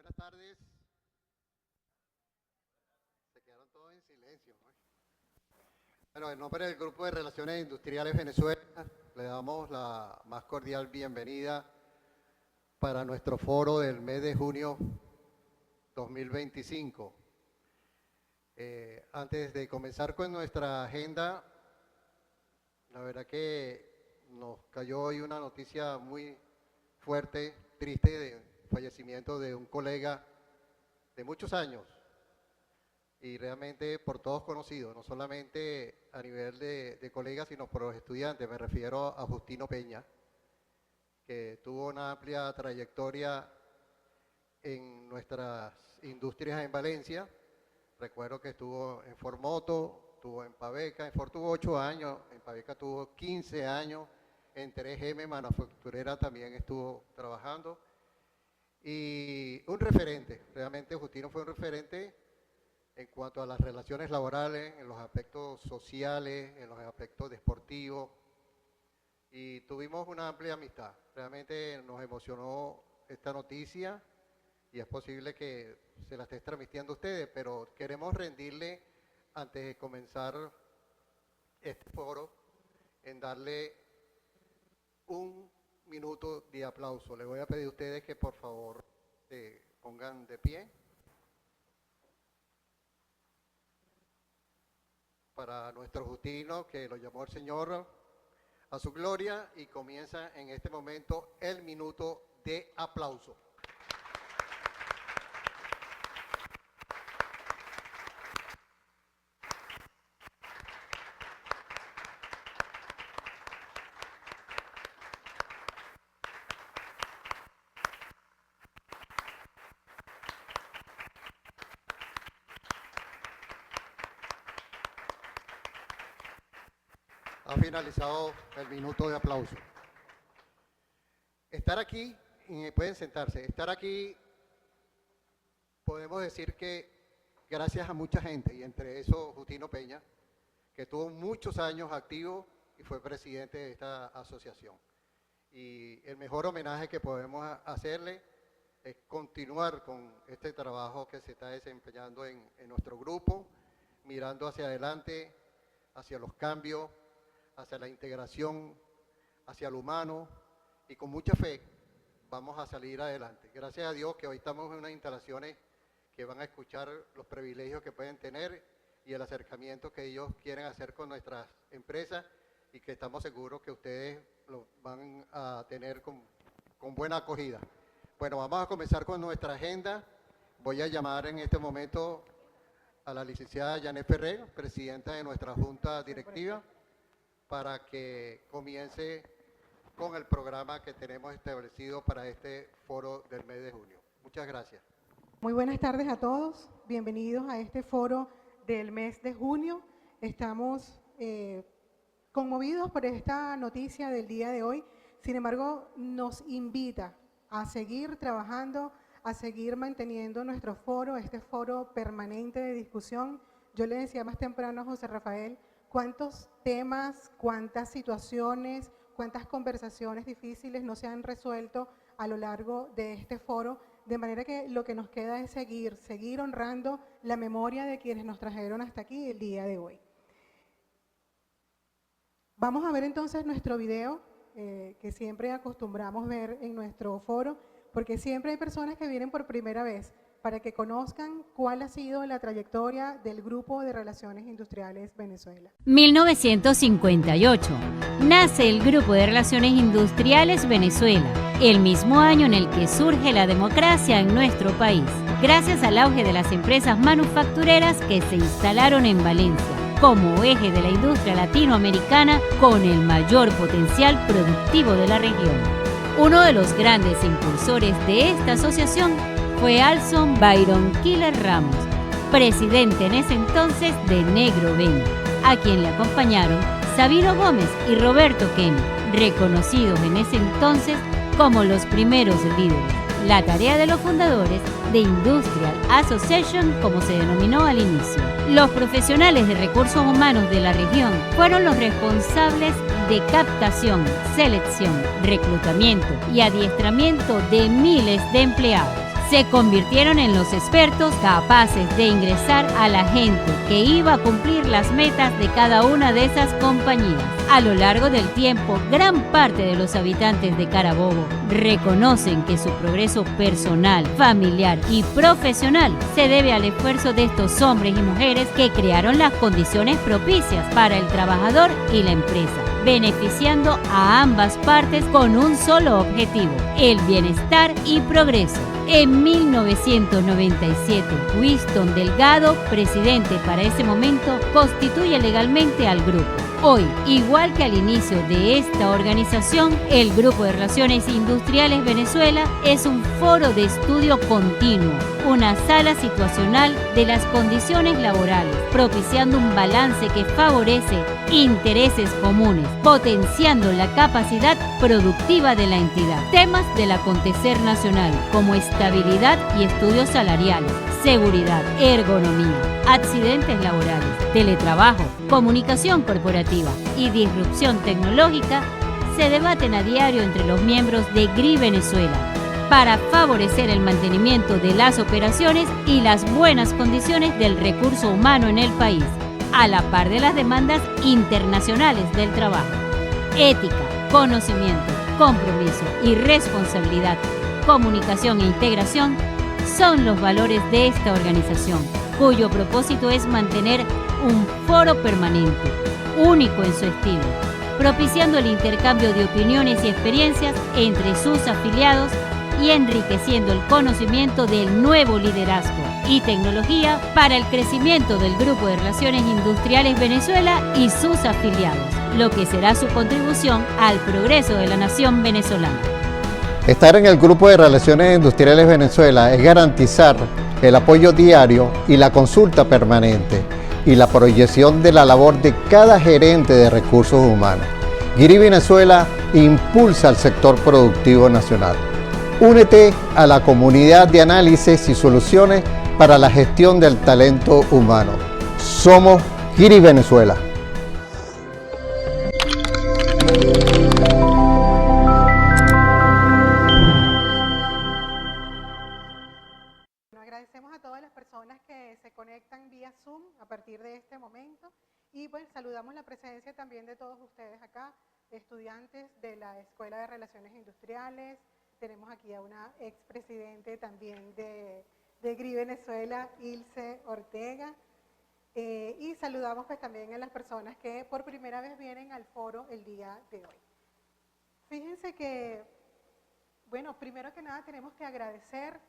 buenas tardes. Se quedaron todos en silencio, ¿no? Bueno, en nombre del Grupo de Relaciones Industriales Venezuela, le damos la más cordial bienvenida para nuestro foro del mes de junio 2025. Antes de comenzar con nuestra agenda, la verdad que nos cayó hoy una noticia muy fuerte, triste, de fallecimiento de un colega de muchos años y realmente por todos conocidos, no solamente a nivel de colegas, sino por los estudiantes. Me refiero a Justino Peña, que tuvo una amplia trayectoria en nuestras industrias en Valencia. Recuerdo que estuvo en Formoto, estuvo en Paveca, en Ford tuvo 8 años, en Paveca tuvo 15 años, en 3M Manufacturera también estuvo trabajando. Y un referente, realmente Justino fue un referente en cuanto a las relaciones laborales, en los aspectos sociales, en los aspectos deportivos, y tuvimos una amplia amistad. Realmente nos emocionó esta noticia y es posible que se la esté transmitiendo a ustedes, pero queremos rendirle, antes de comenzar este foro, en darle un minuto de aplauso. Le voy a pedir a ustedes que por favor se pongan de pie para nuestro Justino, que lo llamó el Señor a su gloria, y comienza en este momento el minuto de aplauso. Ha finalizado el minuto de aplauso. Estar aquí, pueden sentarse, estar aquí, podemos decir que gracias a mucha gente, y entre eso Justino Peña, que tuvo muchos años activo y fue presidente de esta asociación. Y el mejor homenaje que podemos hacerle es continuar con este trabajo que se está desempeñando en nuestro grupo, mirando hacia adelante, hacia los cambios, hacia la integración, hacia lo humano, y con mucha fe vamos a salir adelante. Gracias a Dios que hoy estamos en unas instalaciones que van a escuchar los privilegios que pueden tener y el acercamiento que ellos quieren hacer con nuestras empresas, y que estamos seguros que ustedes lo van a tener con buena acogida. Bueno, vamos a comenzar con nuestra agenda. Voy a llamar en este momento a la licenciada Janet Ferrer, presidenta de nuestra junta directiva, para que comience con el programa que tenemos establecido para este foro del mes de junio. Muchas gracias. Muy buenas tardes a todos, bienvenidos a este foro del mes de junio. Estamos conmovidos por esta noticia del día de hoy. Sin embargo, nos invita a seguir trabajando, a seguir manteniendo nuestro foro, este foro permanente de discusión. Yo le decía más temprano a José Rafael, cuántos temas, cuántas situaciones, cuántas conversaciones difíciles no se han resuelto a lo largo de este foro, de manera que lo que nos queda es seguir honrando la memoria de quienes nos trajeron hasta aquí el día de hoy. Vamos a ver entonces nuestro video, que siempre acostumbramos ver en nuestro foro, porque siempre hay personas que vienen por primera vez, para que conozcan cuál ha sido la trayectoria del Grupo de Relaciones Industriales Venezuela. 1958. Nace el Grupo de Relaciones Industriales Venezuela, el mismo año en el que surge la democracia en nuestro país, gracias al auge de las empresas manufactureras que se instalaron en Valencia, como eje de la industria latinoamericana con el mayor potencial productivo de la región. Uno de los grandes impulsores de esta asociación fue Alson Byron Killer Ramos, presidente en ese entonces de Negro Ven, a quien le acompañaron Sabino Gómez y Roberto Kenney, reconocidos en ese entonces como los primeros líderes. La tarea de los fundadores de Industrial Association, como se denominó al inicio. Los profesionales de recursos humanos de la región fueron los responsables de captación, selección, reclutamiento y adiestramiento de miles de empleados. se convirtieron en los expertos capaces de ingresar a la gente que iba a cumplir las metas de cada una de esas compañías. A lo largo del tiempo, gran parte de los habitantes de Carabobo reconocen que su progreso personal, familiar y profesional se debe al esfuerzo de estos hombres y mujeres que crearon las condiciones propicias para el trabajador y la empresa, beneficiando a ambas partes con un solo objetivo: el bienestar y progreso. En 1997, Winston Delgado, presidente para ese momento, constituye legalmente al grupo. Hoy, igual que al inicio de esta organización, el Grupo de Relaciones Industriales Venezuela es un foro de estudio continuo, una sala situacional de las condiciones laborales, propiciando un balance que favorece intereses comunes, potenciando la capacidad productiva de la entidad. Temas del acontecer nacional, como estabilidad y estudios salariales, seguridad, ergonomía, accidentes laborales, teletrabajo, comunicación corporativa y disrupción tecnológica, se debaten a diario entre los miembros de GRI Venezuela para favorecer el mantenimiento de las operaciones y las buenas condiciones del recurso humano en el país, a la par de las demandas internacionales del trabajo. Ética, conocimiento, compromiso y responsabilidad, comunicación e integración son los valores de esta organización, cuyo propósito es mantener un foro permanente, único en su estilo, propiciando el intercambio de opiniones y experiencias entre sus afiliados y enriqueciendo el conocimiento del nuevo liderazgo y tecnología para el crecimiento del Grupo de Relaciones Industriales Venezuela y sus afiliados, lo que será su contribución al progreso de la nación venezolana. Estar en el Grupo de Relaciones Industriales Venezuela es garantizar el apoyo diario y la consulta permanente y la proyección de la labor de cada gerente de recursos humanos. GRI Venezuela impulsa al sector productivo nacional. Únete a la comunidad de análisis y soluciones para la gestión del talento humano. Somos GRI Venezuela. Agradecemos a todas las personas que se conectan vía Zoom a partir de este momento y pues saludamos la presencia también de todos ustedes acá, estudiantes de la Escuela de Relaciones Industriales. Tenemos aquí a una expresidente también de GRI Venezuela, Ilse Ortega, y saludamos pues también a las personas que por primera vez vienen al foro el día de hoy. Fíjense que, bueno, primero que nada tenemos que agradecer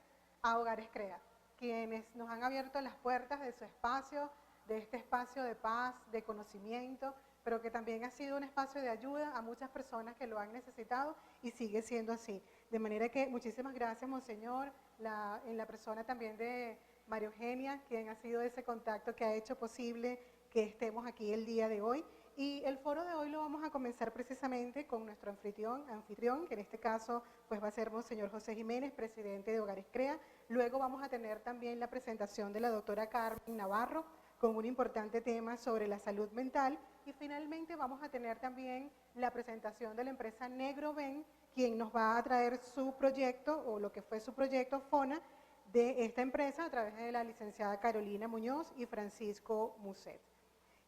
a Hogares Crea, quienes nos han abierto las puertas de su espacio, de este espacio de paz, de conocimiento, pero que también ha sido un espacio de ayuda a muchas personas que lo han necesitado y sigue siendo así. De manera que muchísimas gracias, Monseñor, en la persona también de María Eugenia, quien ha sido ese contacto que ha hecho posible que estemos aquí el día de hoy. Y el foro de hoy lo vamos a comenzar precisamente con nuestro anfitrión, que en este caso pues va a ser Monseñor José Jiménez, presidente de Hogares Crea. Luego vamos a tener también la presentación de la doctora Carmen Navarro con un importante tema sobre la salud mental. Y finalmente vamos a tener también la presentación de la empresa Negroven, quien nos va a traer su proyecto, o lo que fue su proyecto FONA, de esta empresa a través de la licenciada Carolina Muñoz y Francisco Muset.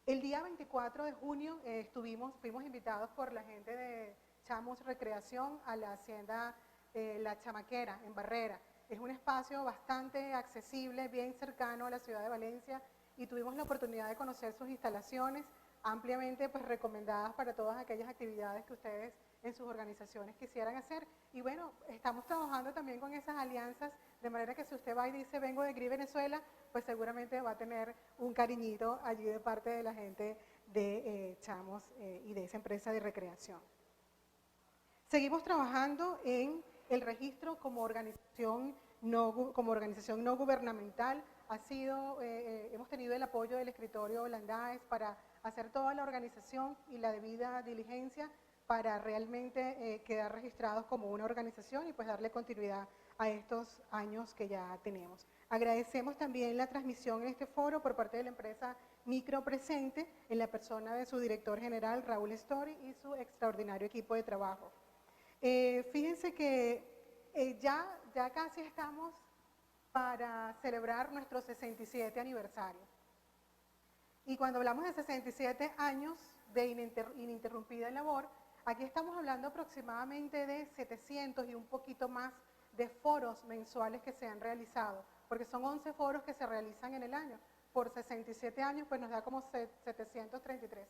El día 24 de junio fuimos invitados por la gente de Chamos Recreación a la hacienda La Chamaquera, en Barrera. Es un espacio bastante accesible, bien cercano a la ciudad de Valencia, y tuvimos la oportunidad de conocer sus instalaciones, ampliamente pues recomendadas para todas aquellas actividades que ustedes en sus organizaciones quisieran hacer. Y bueno, estamos trabajando también con esas alianzas, de manera que si usted va y dice vengo de GRI Venezuela, pues seguramente va a tener un cariñito allí de parte de la gente de Chamos y de esa empresa de recreación. Seguimos trabajando en el registro como organización no gubernamental. Hemos tenido el apoyo del escritorio Landáez para hacer toda la organización y la debida diligencia para realmente quedar registrados como una organización y pues darle continuidad a estos años que ya tenemos. Agradecemos también la transmisión en este foro por parte de la empresa Micro Presente, en la persona de su director general Raúl Story y su extraordinario equipo de trabajo. Fíjense que ya casi estamos para celebrar nuestro 67 aniversario. Y cuando hablamos de 67 años de ininterrumpida labor, aquí estamos hablando aproximadamente de 700 y un poquito más de foros mensuales que se han realizado, porque son 11 foros que se realizan en el año. Por 67 años, pues nos da como 733.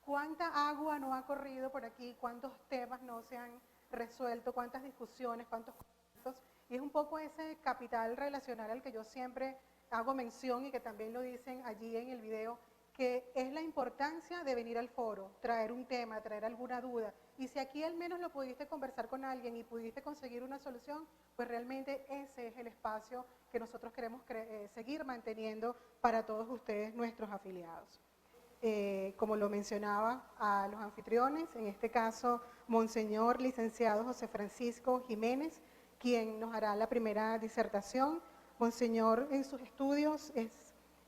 ¿Cuánta agua no ha corrido por aquí? ¿Cuántos temas no se han resuelto? ¿Cuántas discusiones? ¿Cuántos conflictos? Y es un poco ese capital relacional al que yo siempre hago mención y que también lo dicen allí en el video, que es la importancia de venir al foro, traer un tema, traer alguna duda. Y si aquí al menos lo pudiste conversar con alguien y pudiste conseguir una solución, pues realmente ese es el espacio que nosotros queremos seguir manteniendo para todos ustedes, nuestros afiliados. Como lo mencionaba a los anfitriones, en este caso, Monseñor Licenciado José Francisco Jiménez, quien nos hará la primera disertación. Monseñor en sus estudios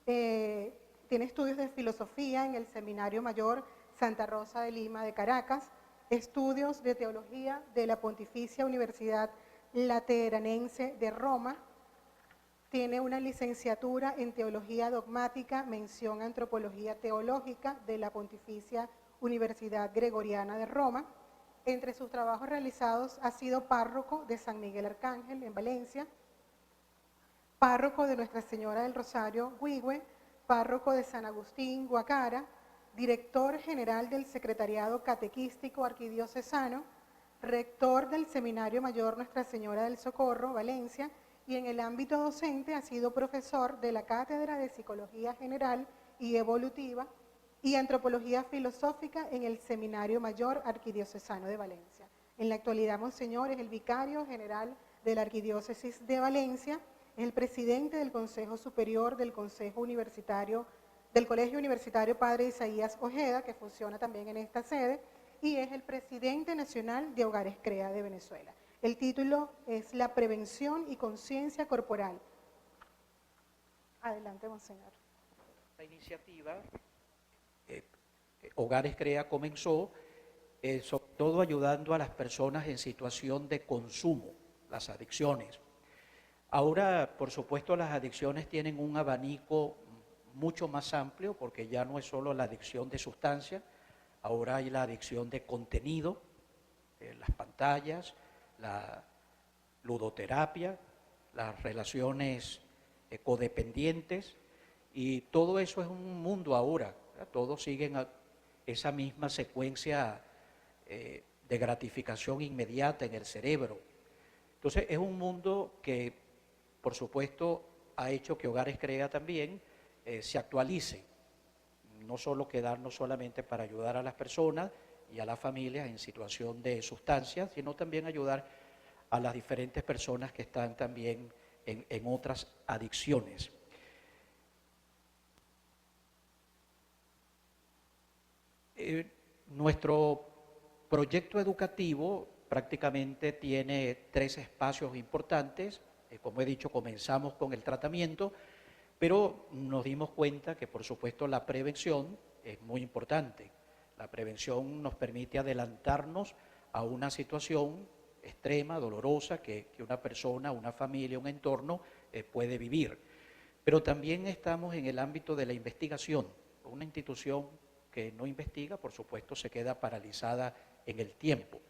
tiene estudios de filosofía en el Seminario Mayor Santa Rosa de Lima de Caracas, estudios de teología de la Pontificia Universidad Lateranense de Roma, tiene una licenciatura en teología dogmática, mención antropología teológica de la Pontificia Universidad Gregoriana de Roma. Entre sus trabajos realizados ha sido párroco de San Miguel Arcángel en Valencia, párroco de Nuestra Señora del Rosario, Huigüe, párroco de San Agustín, Guacara, director general del Secretariado Catequístico Arquidiocesano, rector del Seminario Mayor Nuestra Señora del Socorro, Valencia, y en el ámbito docente ha sido profesor de la Cátedra de Psicología General y Evolutiva y Antropología Filosófica en el Seminario Mayor Arquidiocesano de Valencia. En la actualidad, Monseñor es el vicario general de la Arquidiócesis de Valencia, es el presidente del Consejo Superior del Consejo Universitario, del Colegio Universitario Padre Isaías Ojeda, que funciona también en esta sede, y es el presidente nacional de Hogares CREA de Venezuela. El título es La prevención y conciencia corporal. Adelante, Monseñor. La iniciativa Hogares CREA comenzó sobre todo ayudando a las personas en situación de consumo, las adicciones. Ahora, por supuesto, las adicciones tienen un abanico mucho más amplio porque ya no es solo la adicción de sustancias, ahora hay la adicción de contenido, las pantallas, la ludoterapia, las relaciones codependientes, y todo eso es un mundo ahora, ¿verdad? Todos siguen esa misma secuencia de gratificación inmediata en el cerebro. Entonces es un mundo que, por supuesto, ha hecho que Hogares CREA también se actualice, no solo quedarnos solamente para ayudar a las personas y a las familias en situación de sustancias, sino también ayudar a las diferentes personas que están también en otras adicciones. Nuestro proyecto educativo prácticamente tiene 3 espacios importantes. Como he dicho, comenzamos con el tratamiento, pero nos dimos cuenta que, por supuesto, la prevención es muy importante. La prevención nos permite adelantarnos a una situación extrema, dolorosa, que una persona, una familia, un entorno puede vivir. Pero también estamos en el ámbito de la investigación. Una institución que no investiga, por supuesto, se queda paralizada en el tiempo.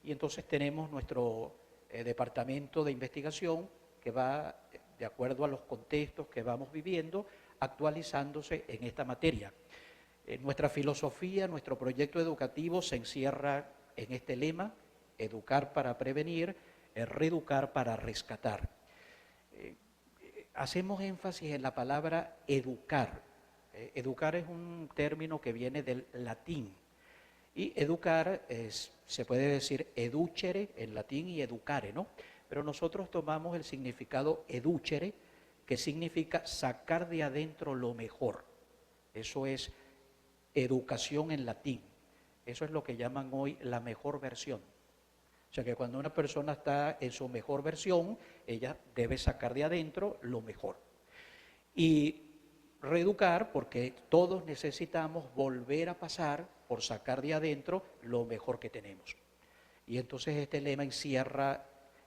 Y entonces tenemos nuestro departamento de investigación que va, de acuerdo a los contextos que vamos viviendo, actualizándose en esta materia. Nuestra filosofía, nuestro proyecto educativo se encierra en este lema: educar para prevenir, reeducar para rescatar. Hacemos énfasis en la palabra educar. Educar es un término que viene del latín, y educar se puede decir educere en latín y educare, ¿no? Pero nosotros tomamos el significado educere, que significa sacar de adentro lo mejor. Eso es educación en latín. Eso es lo que llaman hoy la mejor versión. O sea que cuando una persona está en su mejor versión, ella debe sacar de adentro lo mejor. Y reeducar, porque todos necesitamos volver a pasar por sacar de adentro lo mejor que tenemos. Y entonces este lema encierra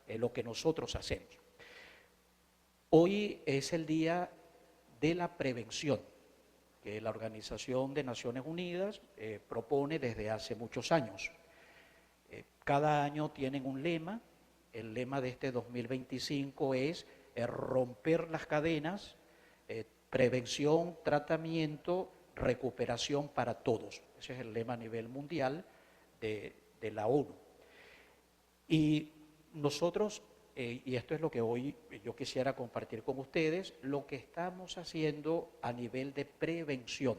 lo que nosotros hacemos. Hoy es el Día de la Prevención, que la Organización de Naciones Unidas propone desde hace muchos años. Cada año tienen un lema. El lema de este 2025 es romper las cadenas, prevención, tratamiento, recuperación para todos. Ese es el lema a nivel mundial de la ONU. Y nosotros, y esto es lo que hoy yo quisiera compartir con ustedes, lo que estamos haciendo a nivel de prevención.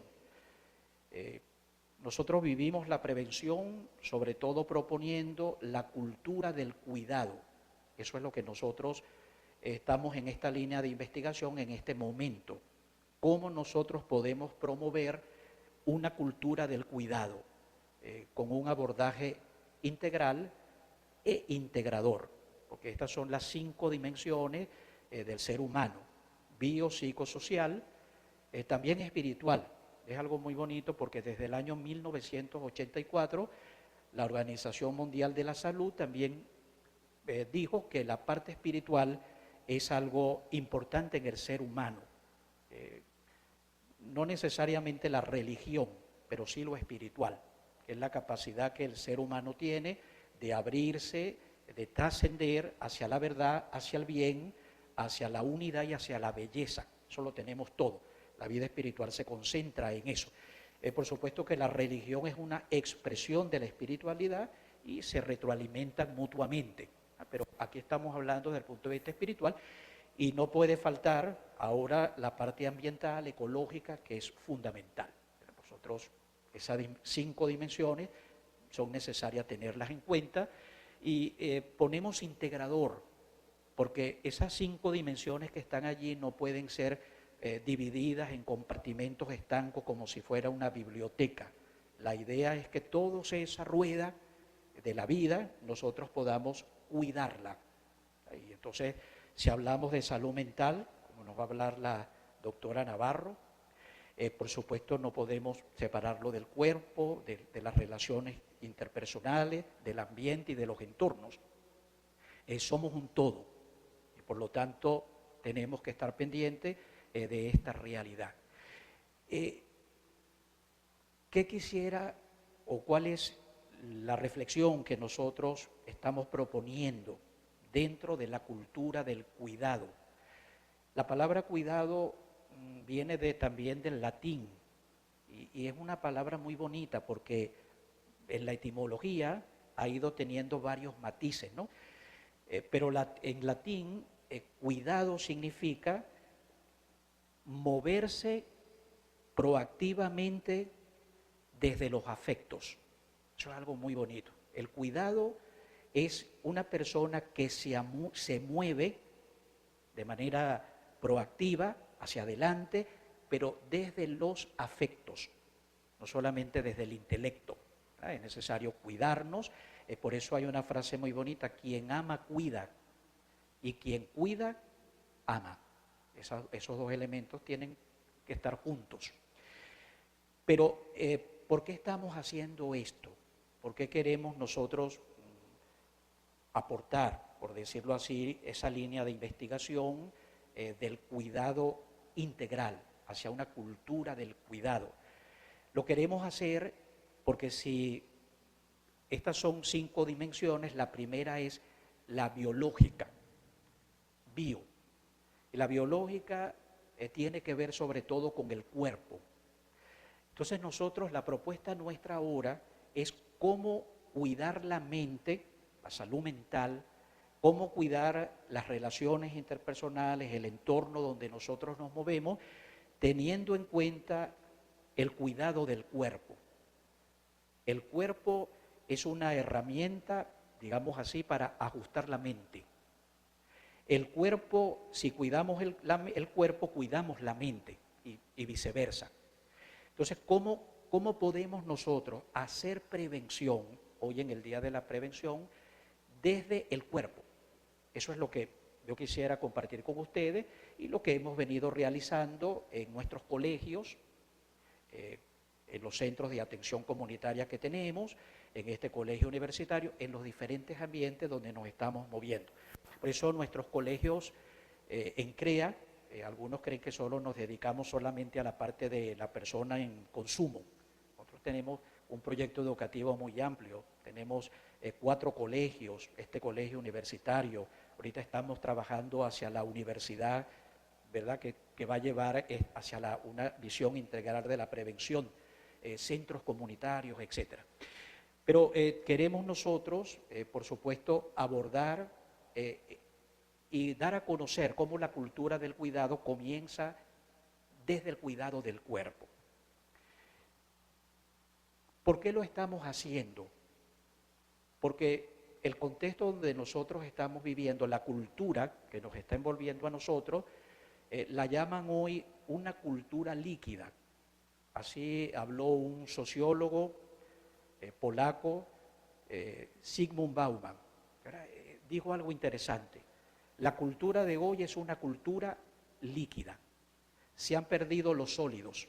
Nosotros vivimos la prevención, sobre todo proponiendo la cultura del cuidado. Eso es lo que nosotros estamos en esta línea de investigación en este momento. Cómo nosotros podemos promover una cultura del cuidado con un abordaje integral e integrador, porque estas son las 5 dimensiones del ser humano: biopsicosocial, también espiritual. Es algo muy bonito porque desde el año 1984 la Organización Mundial de la Salud también dijo que la parte espiritual es algo importante en el ser humano. No necesariamente la religión, pero sí lo espiritual, que es la capacidad que el ser humano tiene de abrirse, de trascender hacia la verdad, hacia el bien, hacia la unidad y hacia la belleza. Eso lo tenemos todo. La vida espiritual se concentra en eso. Por supuesto que la religión es una expresión de la espiritualidad y se retroalimentan mutuamente. Pero aquí estamos hablando desde el punto de vista espiritual y no puede faltar ahora la parte ambiental, ecológica, que es fundamental. Nosotros, esas 5 dimensiones son necesarias tenerlas en cuenta y ponemos integrador, porque esas 5 dimensiones que están allí no pueden ser divididas en compartimentos estancos como si fuera una biblioteca. La idea es que toda esa rueda de la vida nosotros podamos cuidarla. Y entonces, si hablamos de salud mental, como nos va a hablar la doctora Navarro, por supuesto no podemos separarlo del cuerpo, de las relaciones interpersonales, del ambiente y de los entornos. Somos un todo y por lo tanto tenemos que estar pendientes de esta realidad. ¿Qué quisiera o cuál es la reflexión que nosotros estamos proponiendo dentro de la cultura del cuidado? La palabra cuidado viene también del latín y es una palabra muy bonita porque en la etimología ha ido teniendo varios matices, ¿no? Pero en latín cuidado significa moverse proactivamente desde los afectos. Eso es algo muy bonito. El cuidado es una persona que se mueve de manera proactiva hacia adelante, pero desde los afectos, no solamente desde el intelecto. Es necesario cuidarnos, por eso hay una frase muy bonita: quien ama cuida y quien cuida ama. Esos 2 elementos tienen que estar juntos. Pero, ¿por qué estamos haciendo esto? ¿Por qué queremos nosotros aportar, por decirlo así, esa línea de investigación del cuidado integral, hacia una cultura del cuidado? Lo queremos hacer porque si estas son 5 dimensiones, la primera es la biológica, bio. Y la biológica tiene que ver sobre todo con el cuerpo. Entonces nosotros, la propuesta nuestra ahora es cómo cuidar la mente, la salud mental, cómo cuidar las relaciones interpersonales, el entorno donde nosotros nos movemos, teniendo en cuenta el cuidado del cuerpo. El cuerpo es una herramienta, digamos así, para ajustar la mente. El cuerpo, si cuidamos el cuerpo, cuidamos la mente y viceversa. Entonces, ¿cómo podemos nosotros hacer prevención, hoy en el Día de la Prevención, desde el cuerpo? Eso es lo que yo quisiera compartir con ustedes y lo que hemos venido realizando en nuestros colegios, en los centros de atención comunitaria que tenemos, en este colegio universitario, en los diferentes ambientes donde nos estamos moviendo. Por eso nuestros colegios en CREA, algunos creen que solo nos dedicamos solamente a la parte de la persona en consumo. Nosotros tenemos un proyecto educativo muy amplio, tenemos 4 colegios, este colegio universitario, ahorita estamos trabajando hacia la universidad, ¿verdad?, que va a llevar hacia una visión integral de la prevención, centros comunitarios, etcétera. Pero queremos nosotros, por supuesto, abordar y dar a conocer cómo la cultura del cuidado comienza desde el cuidado del cuerpo. ¿Por qué lo estamos haciendo? Porque el contexto donde nosotros estamos viviendo, la cultura que nos está envolviendo a nosotros, la llaman hoy una cultura líquida. Así habló un sociólogo polaco, Zygmunt Bauman. Dijo algo interesante. La cultura de hoy es una cultura líquida. Se han perdido los sólidos.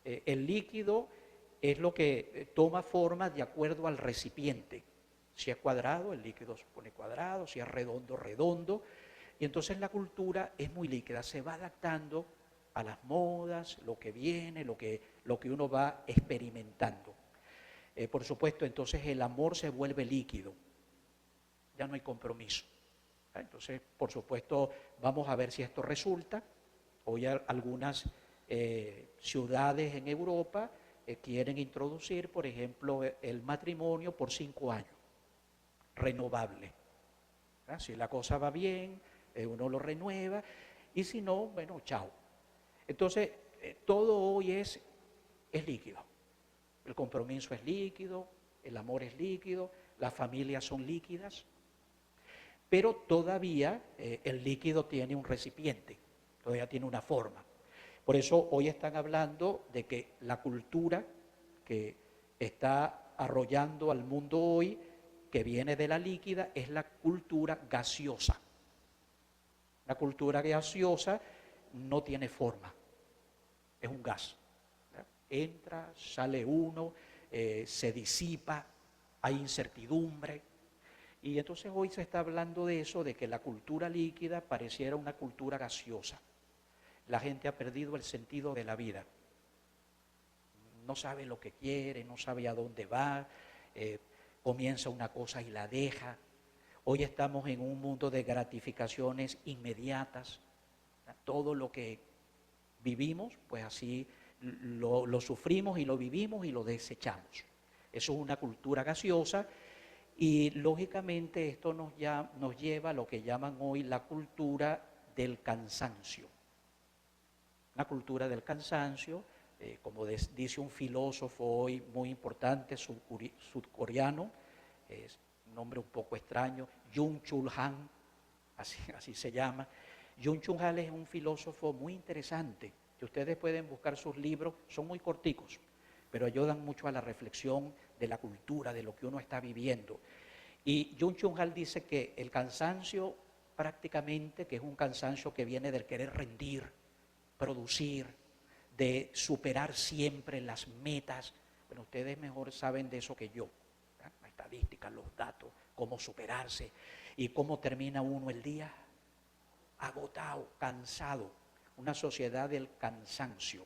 El líquido es lo que toma forma de acuerdo al recipiente. Si es cuadrado, el líquido se pone cuadrado, si es redondo, redondo. Y entonces la cultura es muy líquida, se va adaptando a las modas, lo que viene, lo que uno va experimentando. Por supuesto, entonces el amor se vuelve líquido, ya no hay compromiso. Entonces, por supuesto, vamos a ver si esto resulta. Hoy algunas ciudades en Europa quieren introducir, por ejemplo, el matrimonio por 5 años, renovable. Si la cosa va bien, uno lo renueva, y si no, bueno, chao. Entonces, todo hoy es líquido. El compromiso es líquido, el amor es líquido, las familias son líquidas, pero todavía el líquido tiene un recipiente, todavía tiene una forma. Por eso hoy están hablando de que la cultura que está arrollando al mundo hoy, que viene de la líquida, es la cultura gaseosa. La cultura gaseosa no tiene forma, es un gas. Entra, sale uno, se disipa, hay incertidumbre. Y entonces hoy se está hablando de eso, de que la cultura líquida pareciera una cultura gaseosa. La gente ha perdido el sentido de la vida. No sabe lo que quiere, no sabe a dónde va, comienza una cosa y la deja. Hoy estamos en un mundo de gratificaciones inmediatas. Todo lo que vivimos, pues así lo sufrimos y lo vivimos y lo desechamos. Eso es una cultura gaseosa y lógicamente esto nos lleva a lo que llaman hoy la cultura del cansancio. Una cultura del cansancio, como dice un filósofo hoy muy importante, sudcoreano, es un nombre un poco extraño, Byung-Chul Han, así se llama. Byung-Chul Han es un filósofo muy interesante, que ustedes pueden buscar sus libros, son muy corticos, pero ayudan mucho a la reflexión de la cultura, de lo que uno está viviendo. Y Byung-Chul Han dice que el cansancio prácticamente, que es un cansancio que viene del querer rendir, producir, de superar siempre las metas. Bueno, ustedes mejor saben de eso que yo, ¿verdad? La estadística, los datos, cómo superarse y cómo termina uno el día agotado, cansado. Una sociedad del cansancio,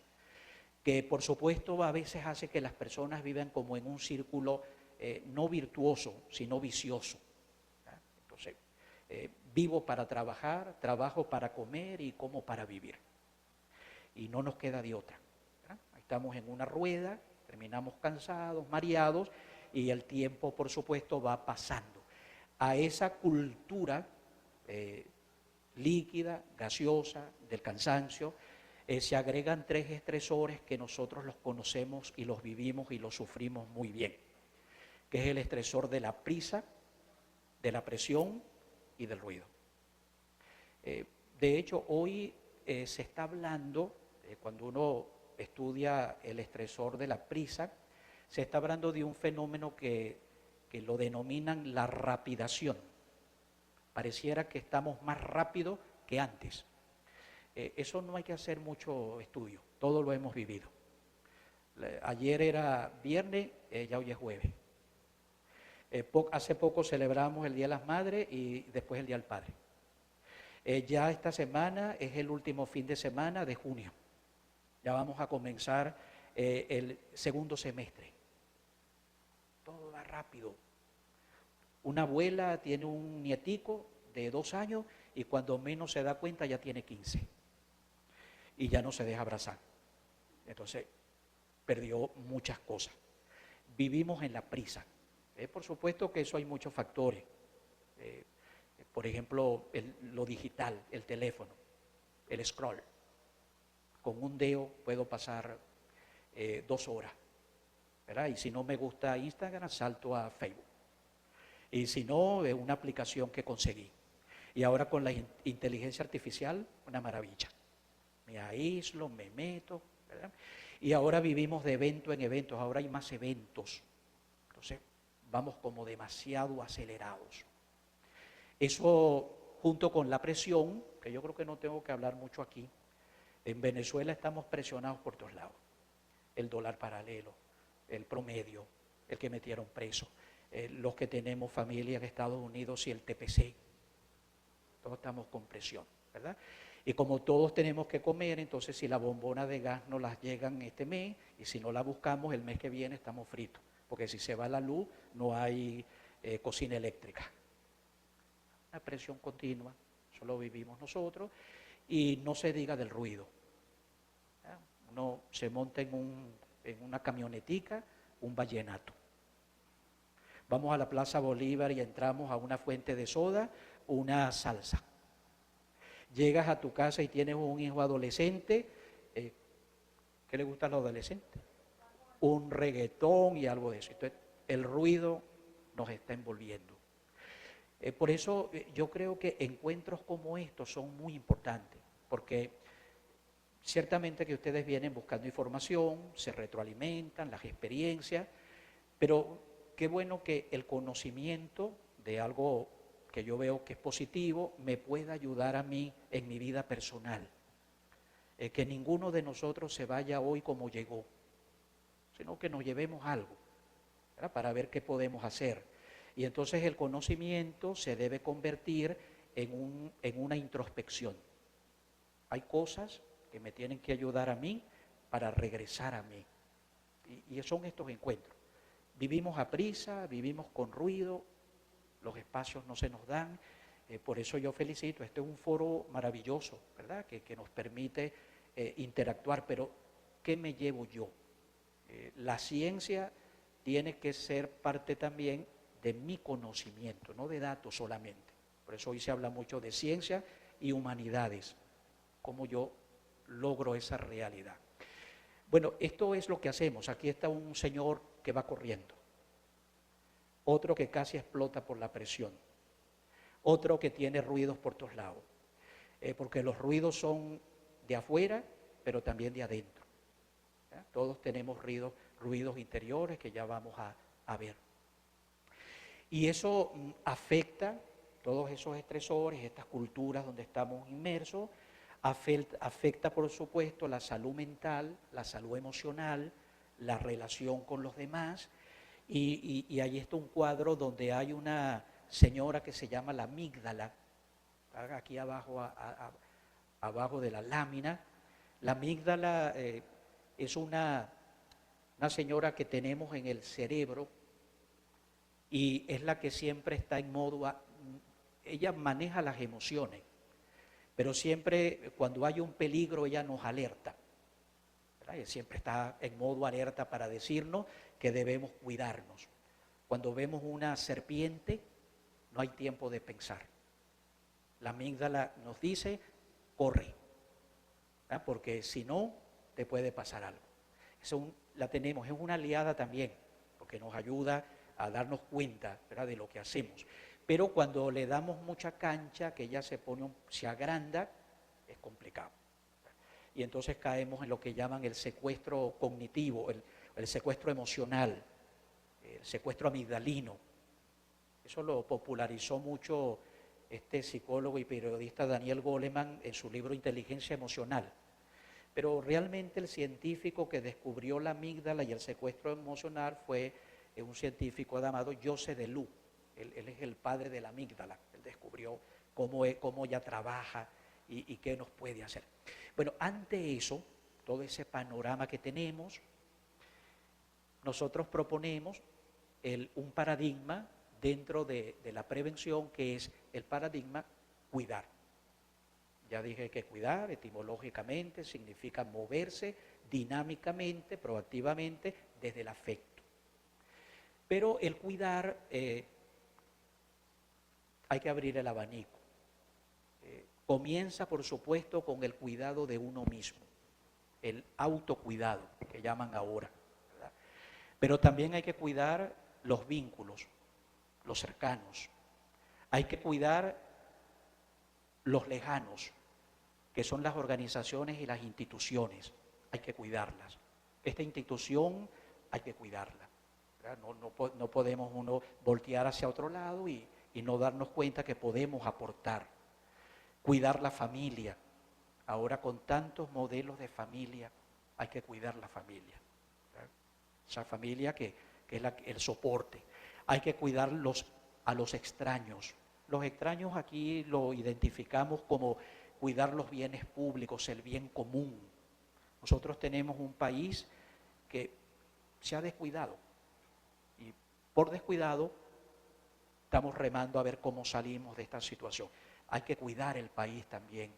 que por supuesto a veces hace que las personas vivan como en un círculo no virtuoso, sino vicioso. ¿Verdad? Entonces, vivo para trabajar, trabajo para comer y como para vivir. Y no nos queda de otra. ¿Verdad? Estamos en una rueda, terminamos cansados, mareados, y el tiempo, por supuesto, va pasando. A esa cultura líquida, gaseosa, del cansancio, se agregan 3 estresores que nosotros los conocemos y los vivimos y los sufrimos muy bien, que es el estresor de la prisa, de la presión y del ruido. De hecho, hoy se está hablando, cuando uno estudia el estresor de la prisa, se está hablando de un fenómeno que lo denominan la rapidación. Pareciera que estamos más rápido que antes. Eso no hay que hacer mucho estudio, todo lo hemos vivido. Ayer era viernes, ya hoy es jueves. Hace poco celebramos el Día de las Madres y después el Día del Padre. Ya esta semana es el último fin de semana de junio. Ya vamos a comenzar el segundo semestre. Todo va rápido. Una abuela tiene un nietico de 2 años y cuando menos se da cuenta ya tiene 15. Y ya no se deja abrazar. Entonces, perdió muchas cosas. Vivimos en la prisa. Por supuesto que eso hay muchos factores. Por ejemplo, lo digital, el teléfono, el scroll. Con un dedo puedo pasar 2 horas, ¿verdad? Y si no me gusta Instagram, salto a Facebook. Y si no, es una aplicación que conseguí. Y ahora con la inteligencia artificial, una maravilla. Me aíslo, me meto, ¿verdad? Y ahora vivimos de evento en eventos, ahora hay más eventos. Entonces, vamos como demasiado acelerados. Eso, junto con la presión, que yo creo que no tengo que hablar mucho aquí, en Venezuela estamos presionados por todos lados. El dólar paralelo, el promedio, el que metieron preso, los que tenemos familia en Estados Unidos y el TPC. Todos estamos con presión, ¿verdad? Y como todos tenemos que comer, entonces si la bombona de gas no las llegan este mes y si no la buscamos el mes que viene estamos fritos. Porque si se va la luz no hay cocina eléctrica. Una presión continua, eso lo vivimos nosotros. Y no se diga del ruido. Uno se monta en una camionetica, un vallenato. Vamos a la Plaza Bolívar y entramos a una fuente de soda, una salsa. Llegas a tu casa y tienes un hijo adolescente. ¿Qué le gusta a los adolescentes? Un reggaetón y algo de eso. Entonces, el ruido nos está envolviendo. Por eso yo creo que encuentros como estos son muy importantes, porque ciertamente que ustedes vienen buscando información, se retroalimentan, las experiencias, pero qué bueno que el conocimiento de algo que yo veo que es positivo me pueda ayudar a mí en mi vida personal. Que ninguno de nosotros se vaya hoy como llegó, sino que nos llevemos algo, ¿verdad? Para ver qué podemos hacer. Y entonces el conocimiento se debe convertir en una introspección. Hay cosas que me tienen que ayudar a mí para regresar a mí. Y son estos encuentros. Vivimos a prisa, vivimos con ruido, los espacios no se nos dan. Por eso yo felicito, este es un foro maravilloso, ¿verdad? Que nos permite interactuar, pero ¿qué me llevo yo? La ciencia tiene que ser parte también de mi conocimiento, no de datos solamente. Por eso hoy se habla mucho de ciencia y humanidades, cómo yo logro esa realidad. Bueno, esto es lo que hacemos. Aquí está un señor que va corriendo, otro que casi explota por la presión, otro que tiene ruidos por todos lados, porque los ruidos son de afuera, pero también de adentro. Todos tenemos ruidos interiores que ya vamos a ver. Y eso afecta todos esos estresores, estas culturas donde estamos inmersos, afecta por supuesto la salud mental, la salud emocional, la relación con los demás. Y ahí está un cuadro donde hay una señora que se llama la amígdala, aquí abajo, abajo de la lámina. La amígdala es una señora que tenemos en el cerebro y es la que siempre está en modo, ella maneja las emociones, pero siempre cuando hay un peligro ella nos alerta, ¿verdad? Ella siempre está en modo alerta para decirnos que debemos cuidarnos. Cuando vemos una serpiente no hay tiempo de pensar. La amígdala nos dice, corre, ¿verdad? Porque si no te puede pasar algo. La tenemos, es una aliada también, porque nos ayuda a darnos cuenta, ¿verdad?, de lo que hacemos. Pero cuando le damos mucha cancha, que ella se agranda, es complicado. Y entonces caemos en lo que llaman el secuestro cognitivo, el secuestro emocional, el secuestro amigdalino. Eso lo popularizó mucho este psicólogo y periodista Daniel Goleman en su libro Inteligencia Emocional. Pero realmente el científico que descubrió la amígdala y el secuestro emocional fue un científico llamado Joseph Deleuze. Él es el padre de la amígdala. Él descubrió cómo ella trabaja y qué nos puede hacer. Bueno, ante eso, todo ese panorama que tenemos, nosotros proponemos un paradigma dentro de la prevención, que es el paradigma cuidar. Ya dije que cuidar etimológicamente significa moverse dinámicamente, proactivamente, desde el afecto. Pero el cuidar, hay que abrir el abanico. Comienza, por supuesto, con el cuidado de uno mismo, el autocuidado, que llaman ahora, ¿verdad? Pero también hay que cuidar los vínculos, los cercanos. Hay que cuidar los lejanos, que son las organizaciones y las instituciones. Hay que cuidarlas. Esta institución hay que cuidarla. No podemos uno voltear hacia otro lado y no darnos cuenta que podemos aportar. Cuidar la familia. Ahora con tantos modelos de familia, hay que cuidar la familia. Esa familia que es el soporte. Hay que cuidar a los extraños. Los extraños aquí lo identificamos como cuidar los bienes públicos, el bien común. Nosotros tenemos un país que se ha descuidado y por descuidado estamos remando a ver cómo salimos de esta situación. Hay que cuidar el país también.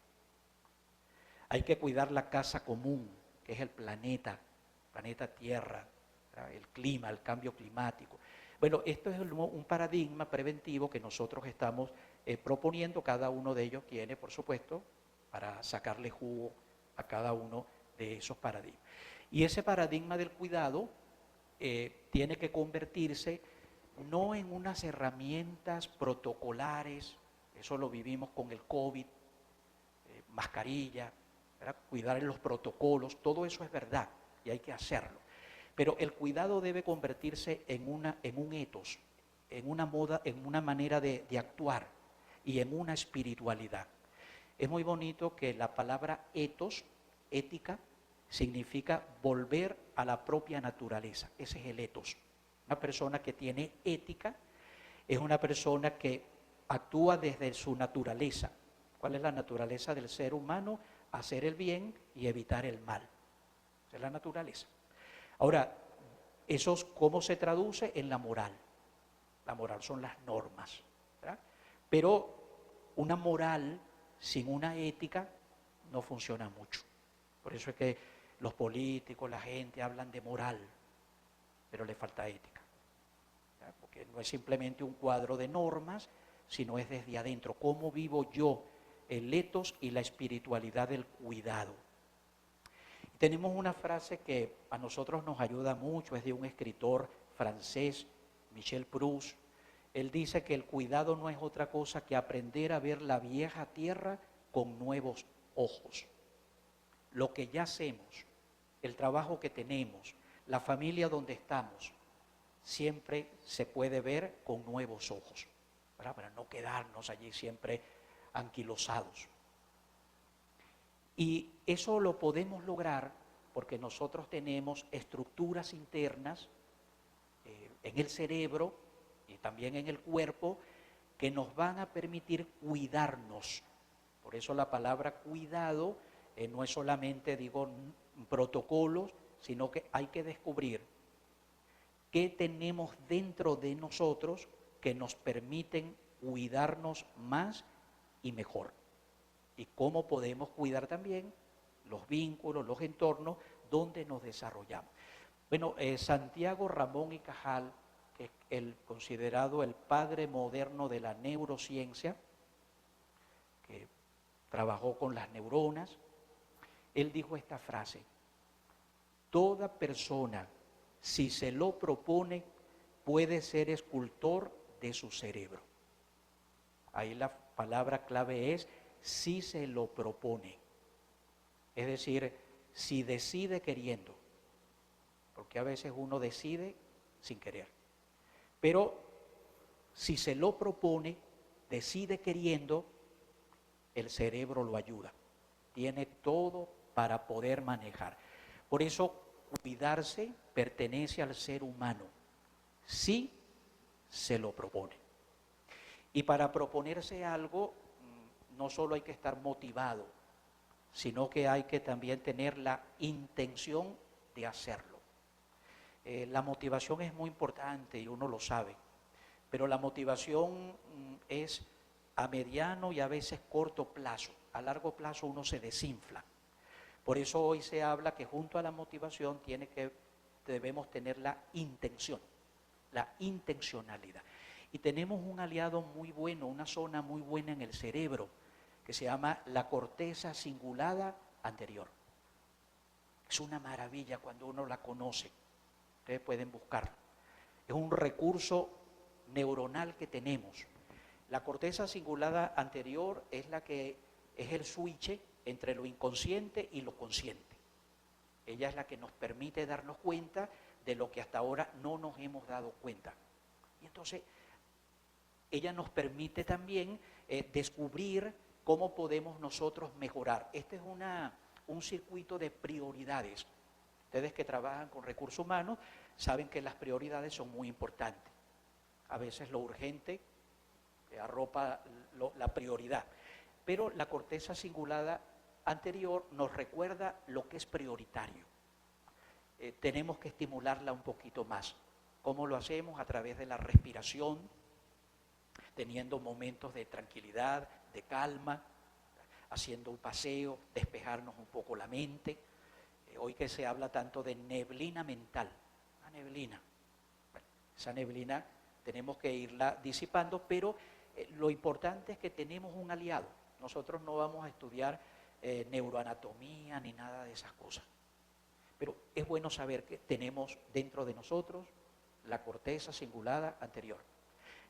Hay que cuidar la casa común, que es el planeta Tierra, el clima, el cambio climático. Bueno, esto es un paradigma preventivo que nosotros estamos proponiendo. Cada uno de ellos tiene, por supuesto, para sacarle jugo a cada uno de esos paradigmas. Y ese paradigma del cuidado tiene que convertirse no en unas herramientas protocolares, eso lo vivimos con el COVID, mascarilla, ¿verdad? Cuidar en los protocolos, todo eso es verdad y hay que hacerlo. Pero el cuidado debe convertirse en un ethos, en una moda, en una manera de actuar y en una espiritualidad. Es muy bonito que la palabra ethos, ética, significa volver a la propia naturaleza. Ese es el ethos. Una persona que tiene ética es una persona que actúa desde su naturaleza. ¿Cuál es la naturaleza del ser humano? Hacer el bien y evitar el mal. Esa es la naturaleza. Ahora, ¿cómo se traduce? En la moral. La moral son las normas, ¿verdad? Pero una moral sin una ética no funciona mucho. Por eso es que los políticos, la gente hablan de moral, pero le falta ética, ¿verdad? Porque no es simplemente un cuadro de normas, sino es desde adentro. ¿Cómo vivo yo el ethos y la espiritualidad del cuidado? Tenemos una frase que a nosotros nos ayuda mucho, es de un escritor francés, Michel Proust. Él dice que el cuidado no es otra cosa que aprender a ver la vieja tierra con nuevos ojos. Lo que ya hacemos, el trabajo que tenemos, la familia donde estamos, siempre se puede ver con nuevos ojos, ¿verdad? Para no quedarnos allí siempre anquilosados. Y eso lo podemos lograr porque nosotros tenemos estructuras internas en el cerebro y también en el cuerpo que nos van a permitir cuidarnos. Por eso la palabra cuidado no es solamente, protocolos, sino que hay que descubrir qué tenemos dentro de nosotros que nos permiten cuidarnos más y mejor. Y cómo podemos cuidar también los vínculos, los entornos donde nos desarrollamos. Bueno, Santiago Ramón y Cajal, que es considerado el padre moderno de la neurociencia, que trabajó con las neuronas, él dijo esta frase: toda persona, si se lo propone, puede ser escultor de su cerebro. Ahí la palabra clave es si se lo propone. Es decir, si decide queriendo. Porque a veces uno decide sin querer. Pero si se lo propone, decide queriendo, el cerebro lo ayuda. Tiene todo para poder manejar. Por eso, cuidarse pertenece al ser humano, si se lo propone. Y para proponerse algo, no solo hay que estar motivado, sino que hay que también tener la intención de hacerlo. La motivación es muy importante y uno lo sabe, pero la motivación es a mediano y a veces corto plazo. A largo plazo uno se desinfla. Por eso hoy se habla que junto a la motivación debemos tener la intención, la intencionalidad. Y tenemos un aliado muy bueno, una zona muy buena en el cerebro, que se llama la corteza cingulada anterior. Es una maravilla cuando uno la conoce. Ustedes pueden buscarla. Es un recurso neuronal que tenemos. La corteza cingulada anterior es la que es el switch entre lo inconsciente y lo consciente. Ella es la que nos permite darnos cuenta de lo que hasta ahora no nos hemos dado cuenta. Y entonces, ella nos permite también descubrir cómo podemos nosotros mejorar. Este es un circuito de prioridades. Ustedes que trabajan con recursos humanos saben que las prioridades son muy importantes. A veces lo urgente arropa la prioridad. Pero la corteza cingulada anterior nos recuerda lo que es prioritario. Tenemos que estimularla un poquito más. ¿Cómo lo hacemos? A través de la respiración, teniendo momentos de tranquilidad, de calma, haciendo un paseo, despejarnos un poco la mente. Hoy que se habla tanto de neblina mental, la neblina. Bueno, esa neblina tenemos que irla disipando, pero lo importante es que tenemos un aliado. Nosotros no vamos a estudiar neuroanatomía ni nada de esas cosas. Pero es bueno saber que tenemos dentro de nosotros la corteza cingulada anterior,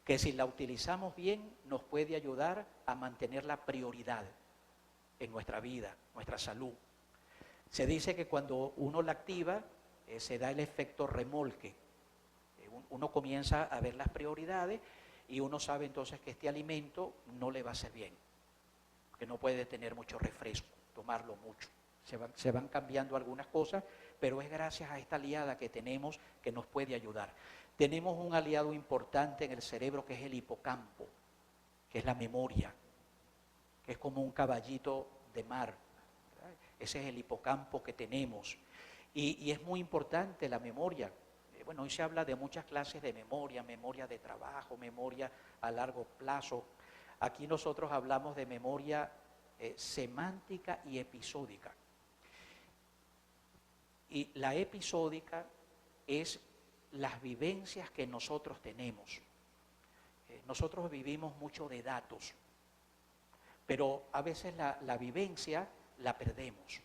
que si la utilizamos bien nos puede ayudar a mantener la prioridad en nuestra vida, nuestra salud. Se dice que cuando uno la activa se da el efecto remolque. Uno comienza a ver las prioridades y uno sabe entonces que este alimento no le va a hacer bien, que no puede tener mucho refresco, tomarlo mucho. Se van cambiando algunas cosas, pero es gracias a esta aliada que tenemos que nos puede ayudar. Tenemos un aliado importante en el cerebro que es el hipocampo, que es la memoria, que es como un caballito de mar. Ese es el hipocampo que tenemos. Y es muy importante la memoria. Bueno, hoy se habla de muchas clases de memoria, memoria de trabajo, memoria a largo plazo. Aquí nosotros hablamos de memoria semántica y episódica. Y la episódica es las vivencias que nosotros tenemos. Nosotros vivimos mucho de datos, pero a veces la vivencia la perdemos.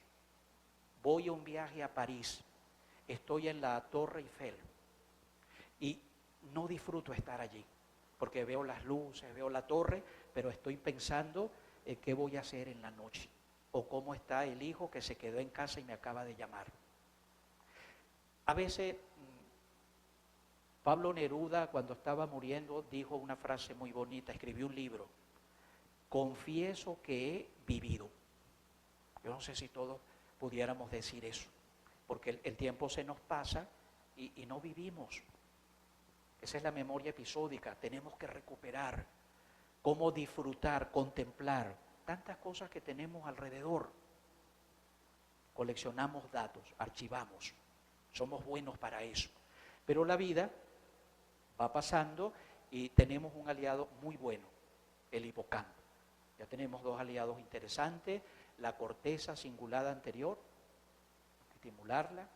Voy a un viaje a París, estoy en la Torre Eiffel y no disfruto estar allí, porque veo las luces, veo la torre, pero estoy pensando qué voy a hacer en la noche, o cómo está el hijo que se quedó en casa y me acaba de llamar. A veces Pablo Neruda, cuando estaba muriendo, dijo una frase muy bonita, escribió un libro: confieso que he vivido. Yo no sé si todos pudiéramos decir eso, porque el tiempo se nos pasa y no vivimos. Esa es la memoria episódica. Tenemos que recuperar cómo disfrutar, contemplar tantas cosas que tenemos alrededor. Coleccionamos datos, archivamos. Somos buenos para eso. Pero la vida va pasando y tenemos un aliado muy bueno, el hipocampo. Ya tenemos dos aliados interesantes, la corteza cingulada anterior, estimularla,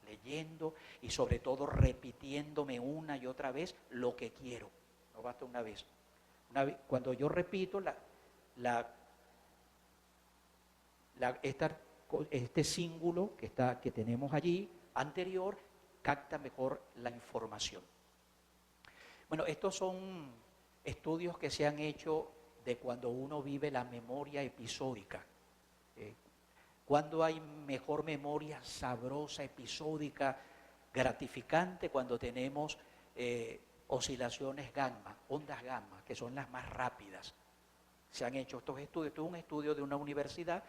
leyendo y sobre todo repitiéndome una y otra vez lo que quiero. No basta una vez. Cuando yo repito, este cíngulo que tenemos allí, anterior, capta mejor la información. Bueno, estos son estudios que se han hecho de cuando uno vive la memoria episódica. Cuando hay mejor memoria sabrosa, episódica, gratificante, cuando tenemos oscilaciones gamma, ondas gamma, que son las más rápidas. Se han hecho estos estudios. Esto es un estudio de una universidad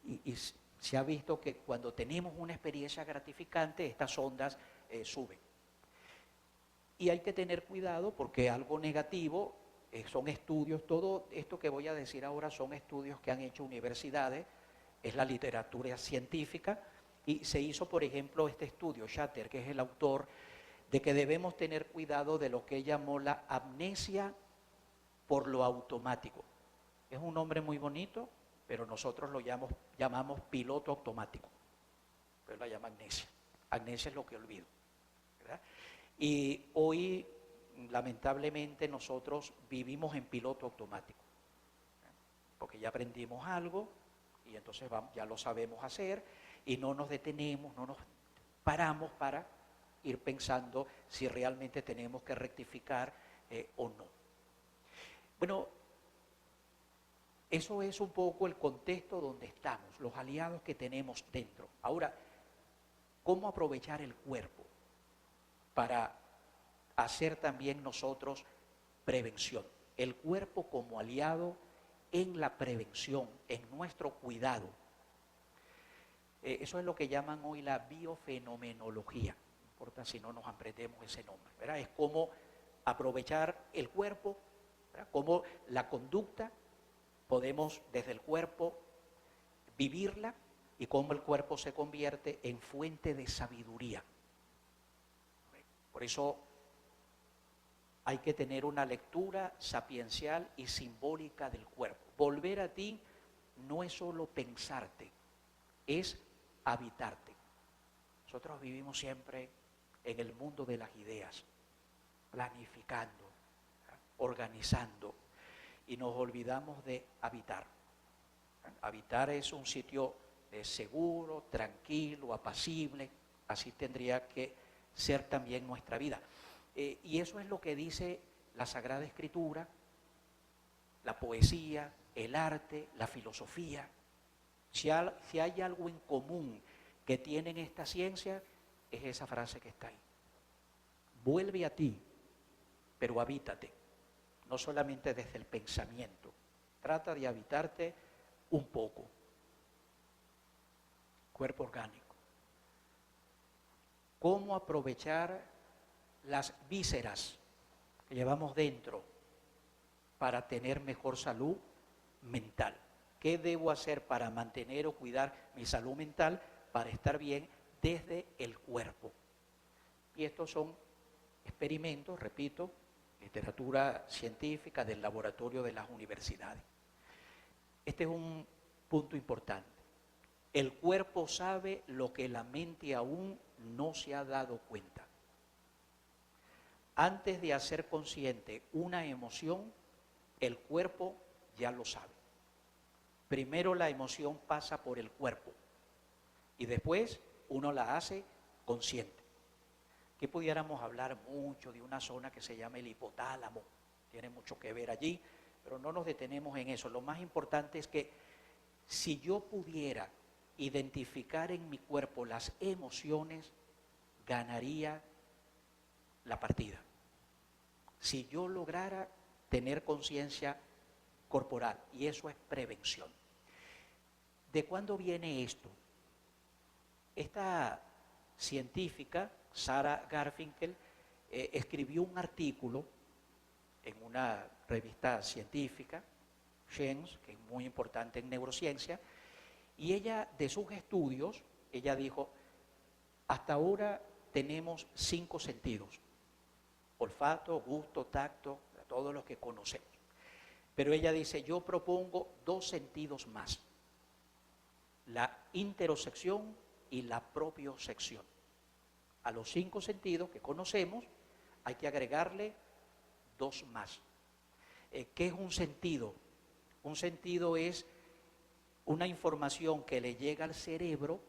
y se ha visto que cuando tenemos una experiencia gratificante, estas ondas suben. Y hay que tener cuidado porque algo negativo son estudios, todo esto que voy a decir ahora son estudios que han hecho universidades, es la literatura científica, y se hizo, por ejemplo, este estudio, Shatter, que es el autor, de que debemos tener cuidado de lo que él llamó la amnesia por lo automático. Es un nombre muy bonito, pero nosotros lo llamamos piloto automático, pero la llama amnesia. Amnesia es lo que olvido, ¿verdad? Y hoy, lamentablemente, nosotros vivimos en piloto automático, porque ya aprendimos algo y entonces ya lo sabemos hacer y no nos detenemos, no nos paramos para ir pensando si realmente tenemos que rectificar o no. Bueno, eso es un poco el contexto donde estamos, los aliados que tenemos dentro. Ahora, ¿cómo aprovechar el cuerpo para hacer también nosotros prevención? El cuerpo como aliado en la prevención, en nuestro cuidado. Eso es lo que llaman hoy la biofenomenología. No importa si no nos aprendemos ese nombre, ¿verdad? Es cómo aprovechar el cuerpo, ¿verdad? Cómo la conducta podemos desde el cuerpo vivirla y cómo el cuerpo se convierte en fuente de sabiduría. Por eso hay que tener una lectura sapiencial y simbólica del cuerpo. Volver a ti no es solo pensarte, es habitarte. Nosotros vivimos siempre en el mundo de las ideas, planificando, organizando, y nos olvidamos de habitar. Habitar es un sitio seguro, tranquilo, apacible, así tendría que ser también nuestra vida. Y eso es lo que dice la Sagrada Escritura, la poesía, el arte, la filosofía. Si hay algo en común que tienen esta ciencia, es esa frase que está ahí. Vuelve a ti, pero habítate, no solamente desde el pensamiento. Trata de habitarte un poco. Cuerpo orgánico. ¿Cómo aprovechar las vísceras que llevamos dentro para tener mejor salud mental? ¿Qué debo hacer para mantener o cuidar mi salud mental para estar bien desde el cuerpo? Y estos son experimentos, repito, literatura científica del laboratorio de las universidades. Este es un punto importante. El cuerpo sabe lo que la mente aún no se ha dado cuenta. Antes de hacer consciente una emoción, el cuerpo ya lo sabe. Primero la emoción pasa por el cuerpo y después uno la hace consciente. Aquí pudiéramos hablar mucho de una zona que se llama el hipotálamo, tiene mucho que ver allí, pero no nos detenemos en eso. Lo más importante es que si yo pudiera identificar en mi cuerpo las emociones, ganaría la partida. Si yo lograra tener conciencia corporal, y eso es prevención. ¿De cuándo viene esto? Esta científica, Sarah Garfinkel, escribió un artículo en una revista científica, Science, que es muy importante en neurociencia, y ella, de sus estudios, ella dijo, hasta ahora tenemos 5 sentidos, olfato, gusto, tacto, todos los que conocemos. Pero ella dice, yo propongo 2 sentidos más, la interocepción y la propiocepción. A los 5 sentidos que conocemos hay que agregarle 2 más. ¿Qué es un sentido? Un sentido es una información que le llega al cerebro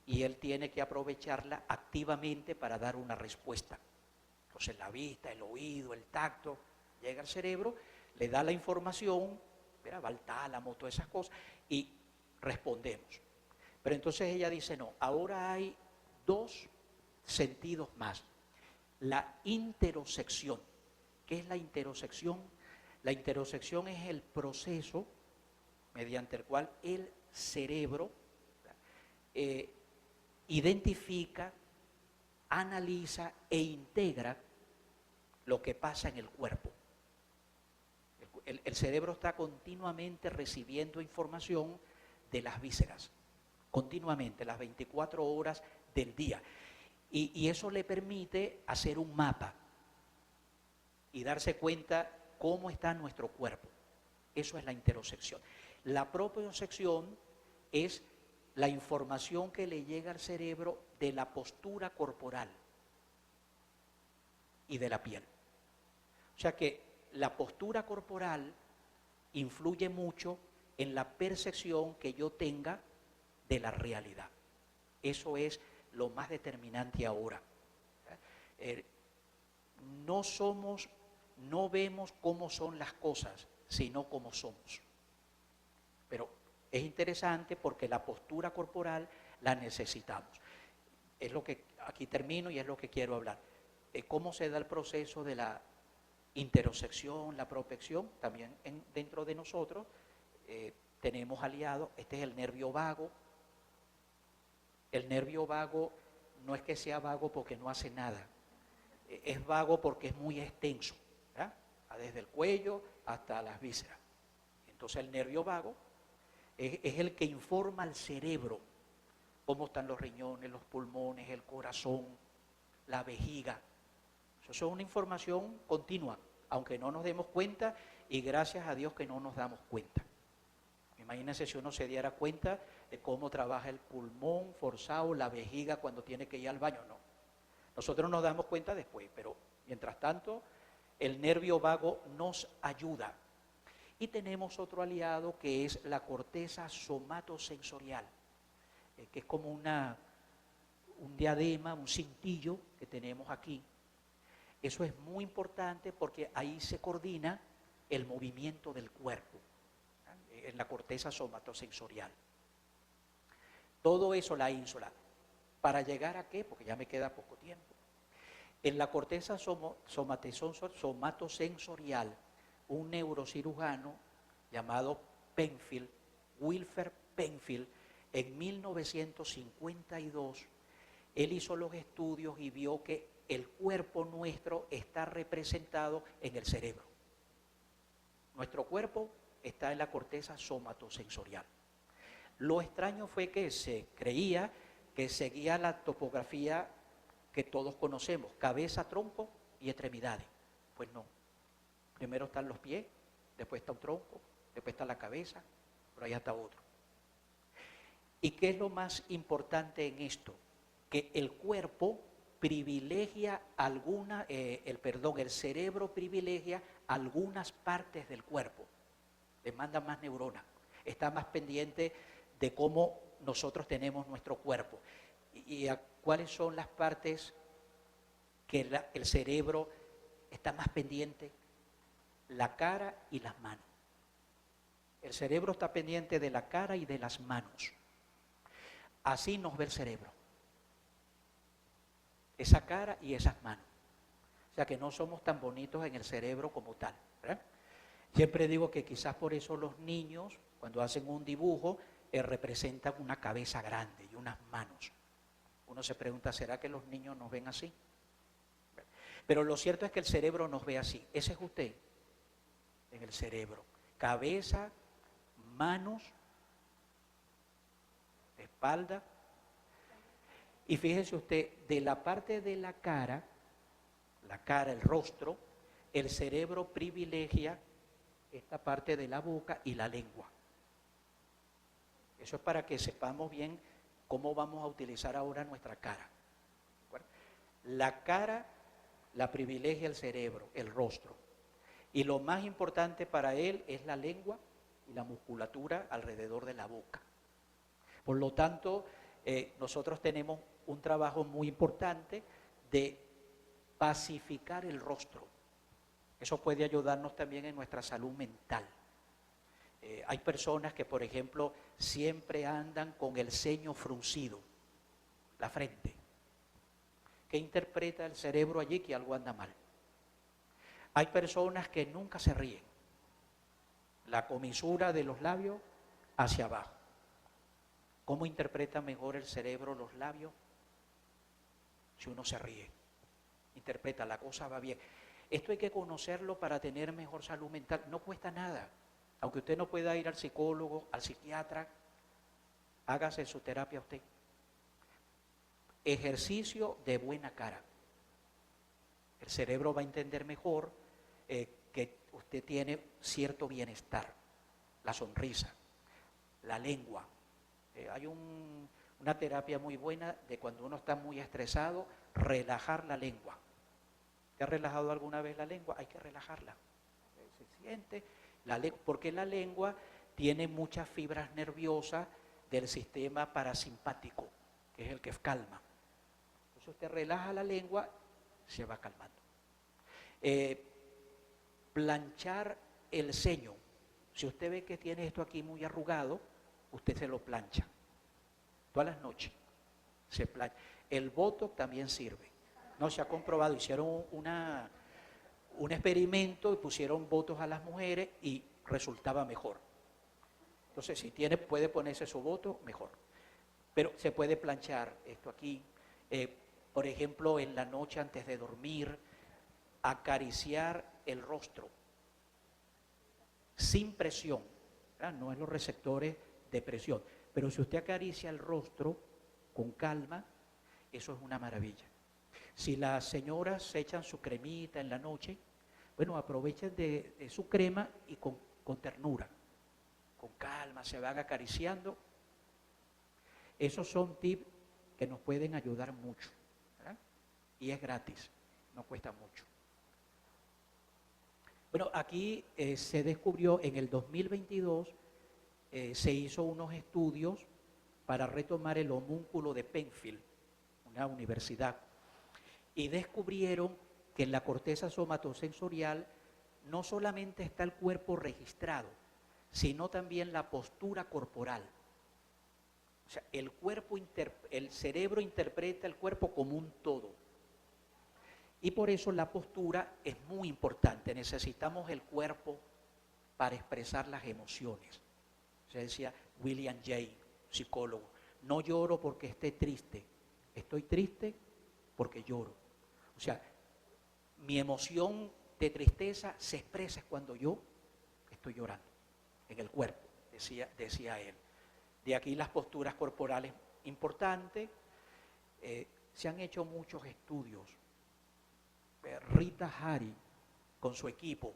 y él tiene que aprovecharla activamente para dar una respuesta. Entonces la vista, el oído, el tacto, llega al cerebro, le da la información, va al tálamo, todas esas cosas, y respondemos. Pero entonces ella dice, no, ahora hay 2 sentidos más. La interocepción. ¿Qué es la interocepción? La interocepción es el proceso mediante el cual el cerebro identifica, analiza e integra lo que pasa en el cuerpo. el cerebro está continuamente recibiendo información de las vísceras, continuamente, las 24 horas del día. Y eso le permite hacer un mapa y darse cuenta cómo está nuestro cuerpo. Eso es la interocepción. La propiocepción es la información que le llega al cerebro de la postura corporal y de la piel. O sea que la postura corporal influye mucho en la percepción que yo tenga de la realidad. Eso es lo más determinante ahora. No vemos cómo son las cosas, sino cómo somos. Pero es interesante porque la postura corporal la necesitamos. Es lo que aquí termino y es lo que quiero hablar. ¿Cómo se da el proceso de la interocepción, la prospección? También dentro de nosotros tenemos aliados. Este es el nervio vago. El nervio vago no es que sea vago porque no hace nada. Es vago porque es muy extenso, ¿verdad? Desde el cuello hasta las vísceras. Entonces el nervio vago es el que informa al cerebro cómo están los riñones, los pulmones, el corazón, la vejiga. Eso es una información continua, aunque no nos demos cuenta, y gracias a Dios que no nos damos cuenta. Imagínense si uno se diera cuenta de cómo trabaja el pulmón forzado, la vejiga cuando tiene que ir al baño. No. Nosotros nos damos cuenta después, pero mientras tanto el nervio vago nos ayuda. Y tenemos otro aliado que es la corteza somatosensorial, que es como un diadema, un cintillo que tenemos aquí. Eso es muy importante porque ahí se coordina el movimiento del cuerpo, en la corteza somatosensorial. Todo eso, la ínsula. ¿Para llegar a qué? Porque ya me queda poco tiempo. En la corteza somatosensorial, un neurocirujano llamado Penfield, Wilfred Penfield, en 1952, él hizo los estudios y vio que el cuerpo nuestro está representado en el cerebro. Nuestro cuerpo está en la corteza somatosensorial. Lo extraño fue que se creía que seguía la topografía que todos conocemos, cabeza, tronco y extremidades. Pues no. Primero están los pies, después está un tronco, después está la cabeza, por ahí está otro. ¿Y qué es lo más importante en esto? Que el cuerpo privilegia el cerebro privilegia algunas partes del cuerpo, le manda más neuronas, está más pendiente de cómo nosotros tenemos nuestro cuerpo y cuáles son las partes que el cerebro está más pendiente. La cara y las manos. El cerebro está pendiente de la cara y de las manos. Así nos ve el cerebro. Esa cara y esas manos. O sea que no somos tan bonitos en el cerebro como tal, ¿verdad? Siempre digo que quizás por eso los niños, cuando hacen un dibujo, representan una cabeza grande y unas manos. Uno se pregunta, ¿será que los niños nos ven así? Pero lo cierto es que el cerebro nos ve así. Ese es usted en el cerebro. Cabeza, manos, espalda. Y fíjese usted, de la parte de la cara, el rostro, el cerebro privilegia esta parte de la boca y la lengua. Eso es para que sepamos bien cómo vamos a utilizar ahora nuestra cara. La cara la privilegia el cerebro, el rostro. Y lo más importante para él es la lengua y la musculatura alrededor de la boca. Por lo tanto, nosotros tenemos un trabajo muy importante de pacificar el rostro. Eso puede ayudarnos también en nuestra salud mental. Hay personas que, por ejemplo, siempre andan con el ceño fruncido, la frente. ¿Qué interpreta el cerebro allí? Que algo anda mal. Hay personas que nunca se ríen. La comisura de los labios hacia abajo. ¿Cómo interpreta mejor el cerebro los labios? Si uno se ríe. Interpreta, la cosa va bien. Esto hay que conocerlo para tener mejor salud mental. No cuesta nada. Aunque usted no pueda ir al psicólogo, al psiquiatra, hágase su terapia usted. Ejercicio de buena cara. El cerebro va a entender mejor que usted tiene cierto bienestar. La sonrisa, la lengua. Hay una terapia muy buena de cuando uno está muy estresado, relajar la lengua. ¿Te ha relajado alguna vez la lengua? Hay que relajarla. Se siente, porque la lengua tiene muchas fibras nerviosas del sistema parasimpático, que es el que calma. Entonces usted relaja la lengua, se va calmando. Planchar el ceño. Si usted ve que tiene esto aquí muy arrugado, usted se lo plancha. Todas las noches se plancha. El Botox también sirve. No se ha comprobado, hicieron un experimento y pusieron Botox a las mujeres y resultaba mejor. Entonces, si tiene, puede ponerse su Botox, mejor. Pero se puede planchar esto aquí. Por ejemplo, en la noche antes de dormir, acariciar el rostro sin presión, ¿verdad? No en los receptores de presión, pero si usted acaricia el rostro con calma, eso es una maravilla. Si las señoras se echan su cremita en la noche, bueno, aprovechen de su crema y con ternura, con calma, se van acariciando. Esos son tips que nos pueden ayudar mucho, ¿verdad? Y es gratis, no cuesta mucho. Bueno, aquí se descubrió en el 2022, se hizo unos estudios para retomar el homúnculo de Penfield, una universidad, y descubrieron que en la corteza somatosensorial no solamente está el cuerpo registrado, sino también la postura corporal. O sea, el cerebro interpreta el cuerpo como un todo. Y por eso la postura es muy importante. Necesitamos el cuerpo para expresar las emociones. O sea, decía William James, psicólogo, no lloro porque esté triste, estoy triste porque lloro. O sea, mi emoción de tristeza se expresa cuando yo estoy llorando, en el cuerpo, decía él. De aquí las posturas corporales importantes. Se han hecho muchos estudios. Rita Hari, con su equipo,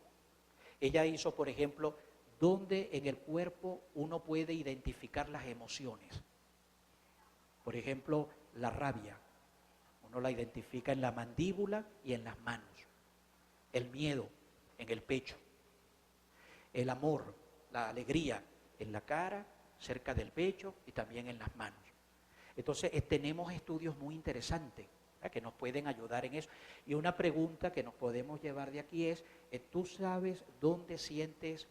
ella hizo, por ejemplo, dónde en el cuerpo uno puede identificar las emociones. Por ejemplo, la rabia, uno la identifica en la mandíbula y en las manos. El miedo, en el pecho. El amor, la alegría, en la cara, cerca del pecho y también en las manos. Entonces, tenemos estudios muy interesantes que nos pueden ayudar en eso. Y una pregunta que nos podemos llevar de aquí es, ¿tú sabes dónde sientes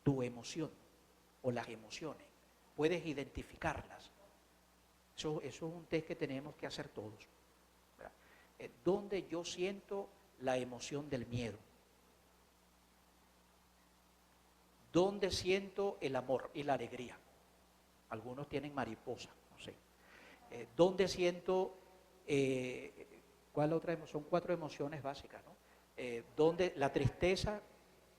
tu emoción o las emociones? ¿Puedes identificarlas? Eso es un test que tenemos que hacer todos. ¿Dónde yo siento la emoción del miedo? ¿Dónde siento el amor y la alegría? Algunos tienen mariposa, no sé. ¿Dónde siento... ¿cuál otra emoción? Son 4 emociones básicas, ¿no? Donde la tristeza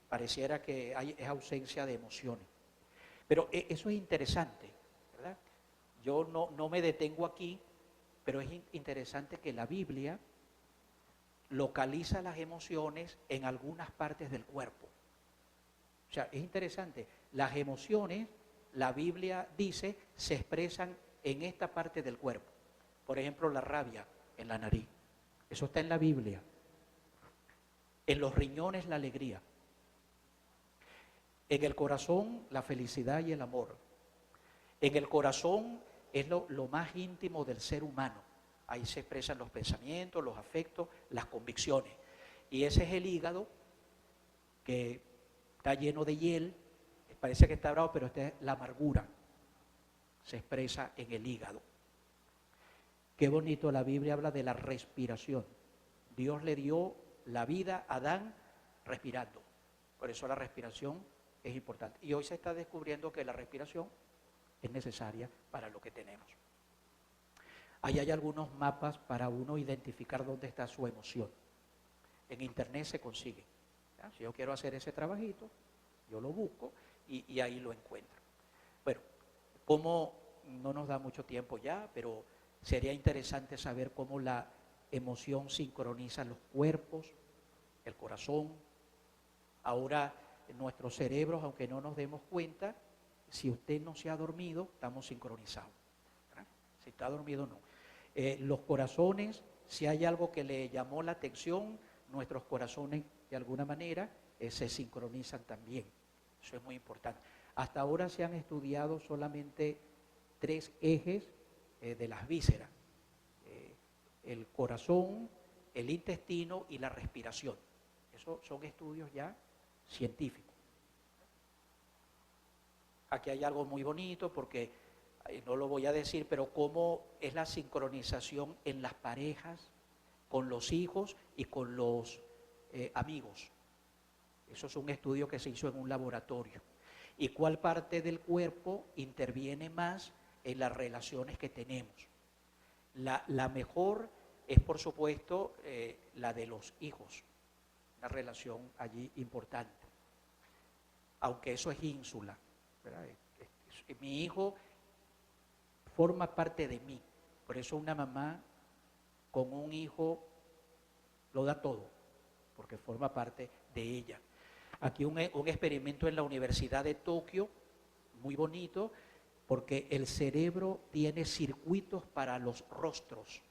pareciera que es ausencia de emociones. Pero eso es interesante, ¿verdad? Yo no me detengo aquí, pero es interesante que la Biblia localiza las emociones en algunas partes del cuerpo. O sea, es interesante. Las emociones, la Biblia dice, se expresan en esta parte del cuerpo. Por ejemplo, la rabia en la nariz. Eso está en la Biblia. En los riñones, la alegría. En el corazón, la felicidad y el amor. En el corazón es lo más íntimo del ser humano. Ahí se expresan los pensamientos, los afectos, las convicciones. Y ese es el hígado, que está lleno de hiel. Parece que está bravo, pero esta es la amargura. Se expresa en el hígado. Qué bonito, la Biblia habla de la respiración. Dios le dio la vida a Adán respirando. Por eso la respiración es importante. Y hoy se está descubriendo que la respiración es necesaria para lo que tenemos. Ahí hay algunos mapas para uno identificar dónde está su emoción. En internet se consigue. ¿Ya? Si yo quiero hacer ese trabajito, yo lo busco y ahí lo encuentro. Bueno, como no nos da mucho tiempo ya, pero sería interesante saber cómo la emoción sincroniza los cuerpos, el corazón. Ahora, nuestros cerebros, aunque no nos demos cuenta, si usted no se ha dormido, estamos sincronizados. ¿Verdad? Si está dormido, no. Los corazones, si hay algo que le llamó la atención, nuestros corazones de alguna manera se sincronizan también. Eso es muy importante. Hasta ahora se han estudiado solamente 3 ejes de las vísceras. El corazón, el intestino y la respiración. Esos son estudios ya científicos. Aquí hay algo muy bonito porque, no lo voy a decir, pero cómo es la sincronización en las parejas, con los hijos y con los amigos. Eso es un estudio que se hizo en un laboratorio. ¿Y cuál parte del cuerpo interviene más en las relaciones que tenemos? La mejor es, por supuesto, la de los hijos. Una relación allí importante. Aunque eso es ínsula, ¿verdad? Mi hijo forma parte de mí. Por eso una mamá con un hijo lo da todo, porque forma parte de ella. Aquí un experimento en la Universidad de Tokio, muy bonito, porque el cerebro tiene circuitos para los rostros.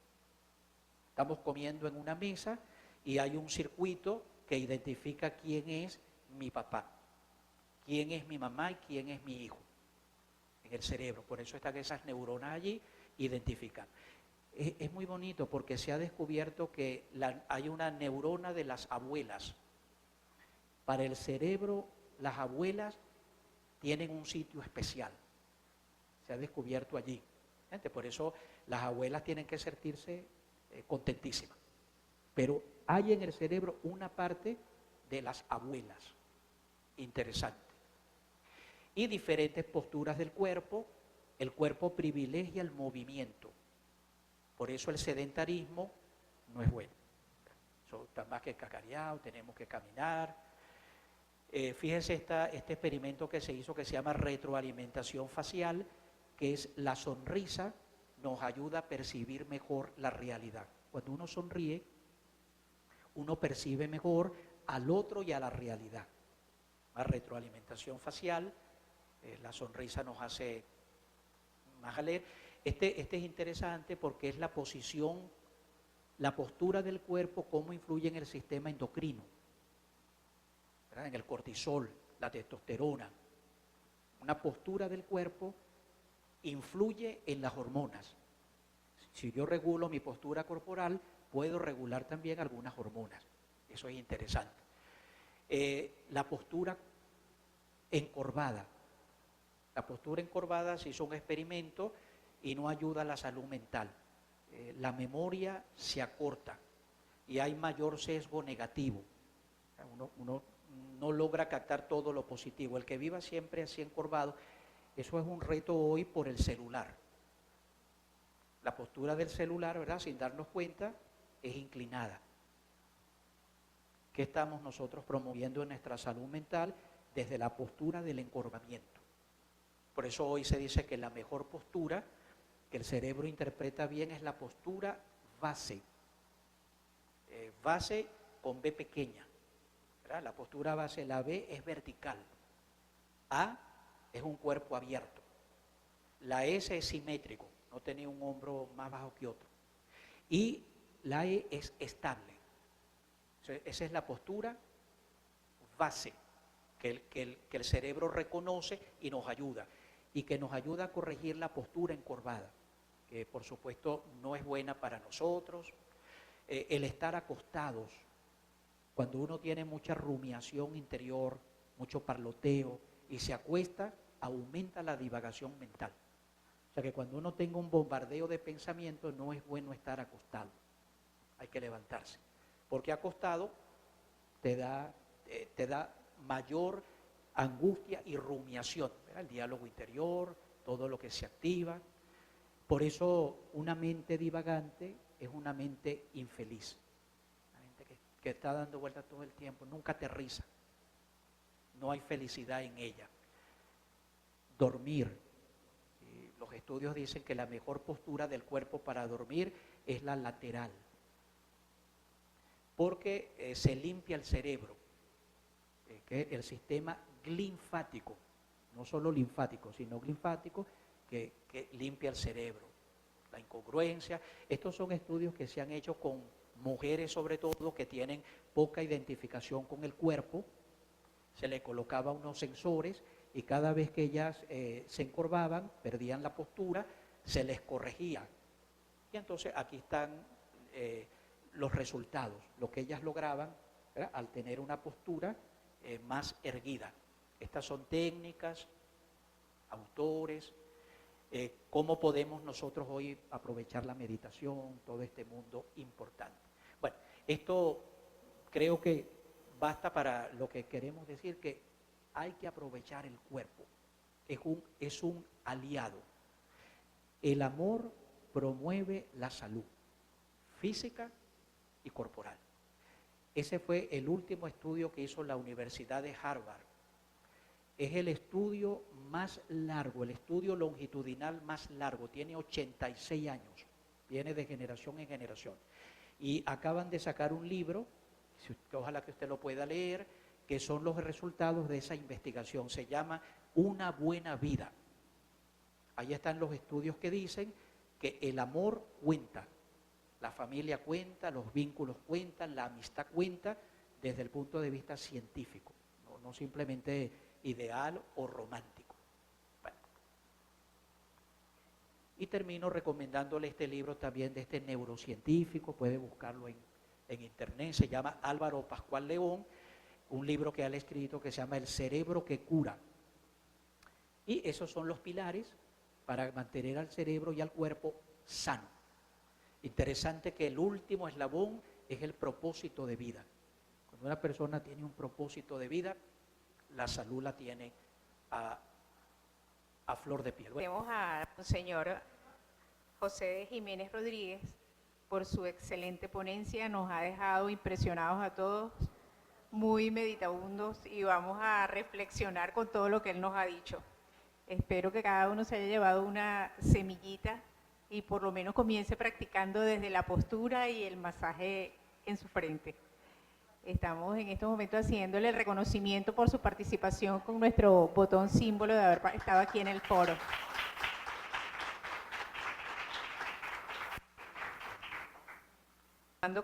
Estamos comiendo en una mesa y hay un circuito que identifica quién es mi papá, quién es mi mamá y quién es mi hijo en el cerebro. Por eso están esas neuronas allí identificando. Es muy bonito porque se ha descubierto que hay una neurona de las abuelas. Para el cerebro, las abuelas tienen un sitio especial. Se ha descubierto allí. Por eso las abuelas tienen que sentirse contentísimas. Pero hay en el cerebro una parte de las abuelas. Interesante. Y diferentes posturas del cuerpo. El cuerpo privilegia el movimiento. Por eso el sedentarismo no es bueno. Está más que cacareado, tenemos que caminar. Fíjense este experimento que se hizo que se llama retroalimentación facial, que es la sonrisa nos ayuda a percibir mejor la realidad. Cuando uno sonríe, uno percibe mejor al otro y a la realidad. La retroalimentación facial, la sonrisa nos hace más alegre. Este es interesante porque es la posición, la postura del cuerpo, cómo influye en el sistema endocrino, ¿verdad? En el cortisol, la testosterona. Una postura del cuerpo influye en las hormonas. Si yo regulo mi postura corporal, puedo regular también algunas hormonas. Eso es interesante. La postura encorvada. La postura encorvada se hizo un experimento y no ayuda a la salud mental. La memoria se acorta y hay mayor sesgo negativo. Uno no logra captar todo lo positivo. El que viva siempre así encorvado, eso es un reto hoy por el celular. La postura del celular, ¿verdad? Sin darnos cuenta, es inclinada. ¿Qué estamos nosotros promoviendo en nuestra salud mental? Desde la postura del encorvamiento. Por eso hoy se dice que la mejor postura que el cerebro interpreta bien es la postura base. Base con B pequeña, ¿verdad? La postura base, la B es vertical. A es un cuerpo abierto. La S es simétrico, no tiene un hombro más bajo que otro. Y la E es estable. Esa es la postura base que el cerebro reconoce y nos ayuda. Y que nos ayuda a corregir la postura encorvada, que por supuesto no es buena para nosotros. El estar acostados, cuando uno tiene mucha rumiación interior, mucho parloteo, y se acuesta, aumenta la divagación mental. O sea que cuando uno tenga un bombardeo de pensamientos, no es bueno estar acostado. Hay que levantarse. Porque acostado te da mayor angustia y rumiación, ¿verdad? El diálogo interior, todo lo que se activa. Por eso una mente divagante es una mente infeliz, una mente que está dando vueltas todo el tiempo, nunca aterriza. No hay felicidad en ella. Dormir. Los estudios dicen que la mejor postura del cuerpo para dormir es la lateral, porque se limpia el cerebro, que el sistema linfático, no solo linfático, sino linfático, que limpia el cerebro. La incongruencia, estos son estudios que se han hecho con mujeres sobre todo que tienen poca identificación con el cuerpo, se le colocaba unos sensores y cada vez que ellas se encorvaban, perdían la postura, se les corregía. Y entonces aquí están los resultados, lo que ellas lograban, ¿verdad?, al tener una postura más erguida. Estas son técnicas, autores, cómo podemos nosotros hoy aprovechar la meditación, todo este mundo importante. Bueno, esto creo que basta para lo que queremos decir, que hay que aprovechar el cuerpo, es un aliado. El amor promueve la salud física y corporal. Ese fue el último estudio que hizo la Universidad de Harvard. Es el estudio más largo, el estudio longitudinal más largo, tiene 86 años, viene de generación en generación. Y acaban de sacar un libro, ojalá que usted lo pueda leer, que son los resultados de esa investigación. Se llama Una buena vida. Ahí están los estudios que dicen que el amor cuenta, la familia cuenta, los vínculos cuentan, la amistad cuenta desde el punto de vista científico, no simplemente ideal o romántico. Bueno. Y termino recomendándole este libro también de este neurocientífico, puede buscarlo en internet, se llama Álvaro Pascual León, un libro que él ha escrito que se llama El cerebro que cura. Y esos son los pilares para mantener al cerebro y al cuerpo sano. Interesante que el último eslabón es el propósito de vida. Cuando una persona tiene un propósito de vida, la salud la tiene a flor de piel. Tenemos al señor José Jiménez Rodríguez por su excelente ponencia, nos ha dejado impresionados a todos, muy meditabundos, y vamos a reflexionar con todo lo que él nos ha dicho. Espero que cada uno se haya llevado una semillita y por lo menos comience practicando desde la postura y el masaje en su frente. Estamos en estos momentos haciéndole el reconocimiento por su participación con nuestro botón símbolo de haber estado aquí en el foro.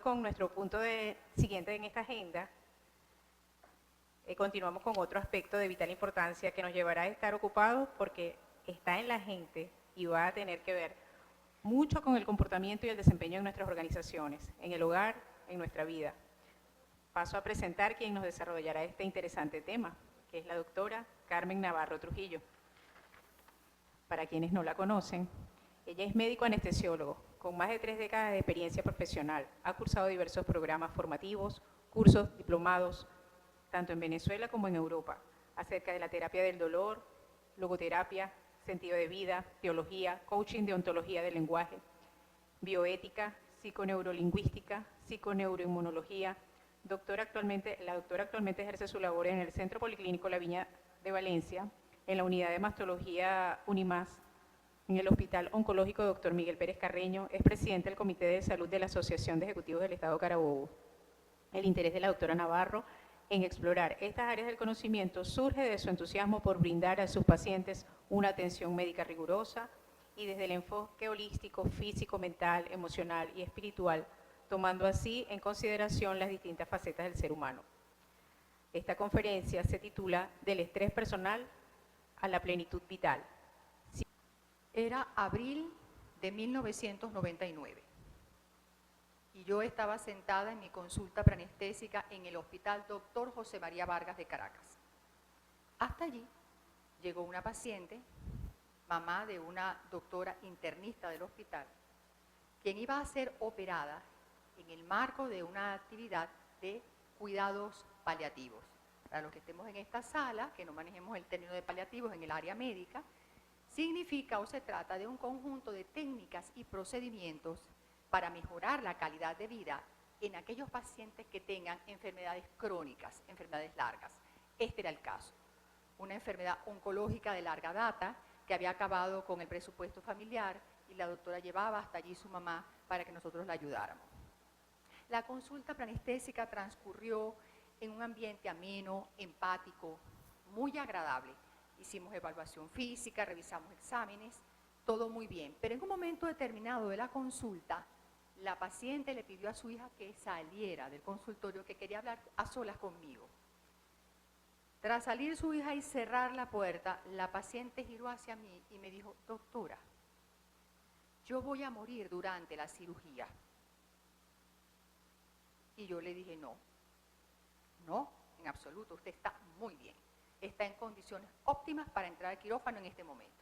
Con nuestro punto siguiente en esta agenda, continuamos con otro aspecto de vital importancia que nos llevará a estar ocupados porque está en la gente y va a tener que ver mucho con el comportamiento y el desempeño en nuestras organizaciones, en el hogar, en nuestra vida. Paso a presentar quien nos desarrollará este interesante tema, que es la doctora Carmen Navarro Trujillo. Para quienes no la conocen, ella es médico anestesiólogo, con más de 3 décadas de experiencia profesional. Ha cursado diversos programas formativos, cursos, diplomados, tanto en Venezuela como en Europa, acerca de la terapia del dolor, logoterapia, sentido de vida, teología, coaching de ontología del lenguaje, bioética, psiconeurolingüística, psiconeuroinmunología. La doctora actualmente ejerce su labor en el Centro Policlínico La Viña de Valencia, en la unidad de mastología UNIMAS, en el Hospital Oncológico Dr. Miguel Pérez Carreño. Es presidente del Comité de Salud de la Asociación de Ejecutivos del Estado Carabobo. El interés de la doctora Navarro en explorar estas áreas del conocimiento surge de su entusiasmo por brindar a sus pacientes una atención médica rigurosa y desde el enfoque holístico, físico, mental, emocional y espiritual, tomando así en consideración las distintas facetas del ser humano. Esta conferencia se titula Del estrés personal a la plenitud vital. Era abril de 1999 y yo estaba sentada en mi consulta preanestésica en el Hospital Dr. José María Vargas de Caracas. Hasta allí llegó una paciente, mamá de una doctora internista del hospital, quien iba a ser operada en el marco de una actividad de cuidados paliativos. Para los que estemos en esta sala, que no manejemos el término de paliativos en el área médica, significa o se trata de un conjunto de técnicas y procedimientos para mejorar la calidad de vida en aquellos pacientes que tengan enfermedades crónicas, enfermedades largas. Este era el caso. Una enfermedad oncológica de larga data que había acabado con el presupuesto familiar y la doctora llevaba hasta allí su mamá para que nosotros la ayudáramos. La consulta preanestésica transcurrió en un ambiente ameno, empático, muy agradable. Hicimos evaluación física, revisamos exámenes, todo muy bien. Pero en un momento determinado de la consulta, la paciente le pidió a su hija que saliera del consultorio, que quería hablar a solas conmigo. Tras salir su hija y cerrar la puerta, la paciente giró hacia mí y me dijo: doctora, yo voy a morir durante la cirugía. Y yo le dije: no, en absoluto, usted está muy bien. Está en condiciones óptimas para entrar al quirófano en este momento.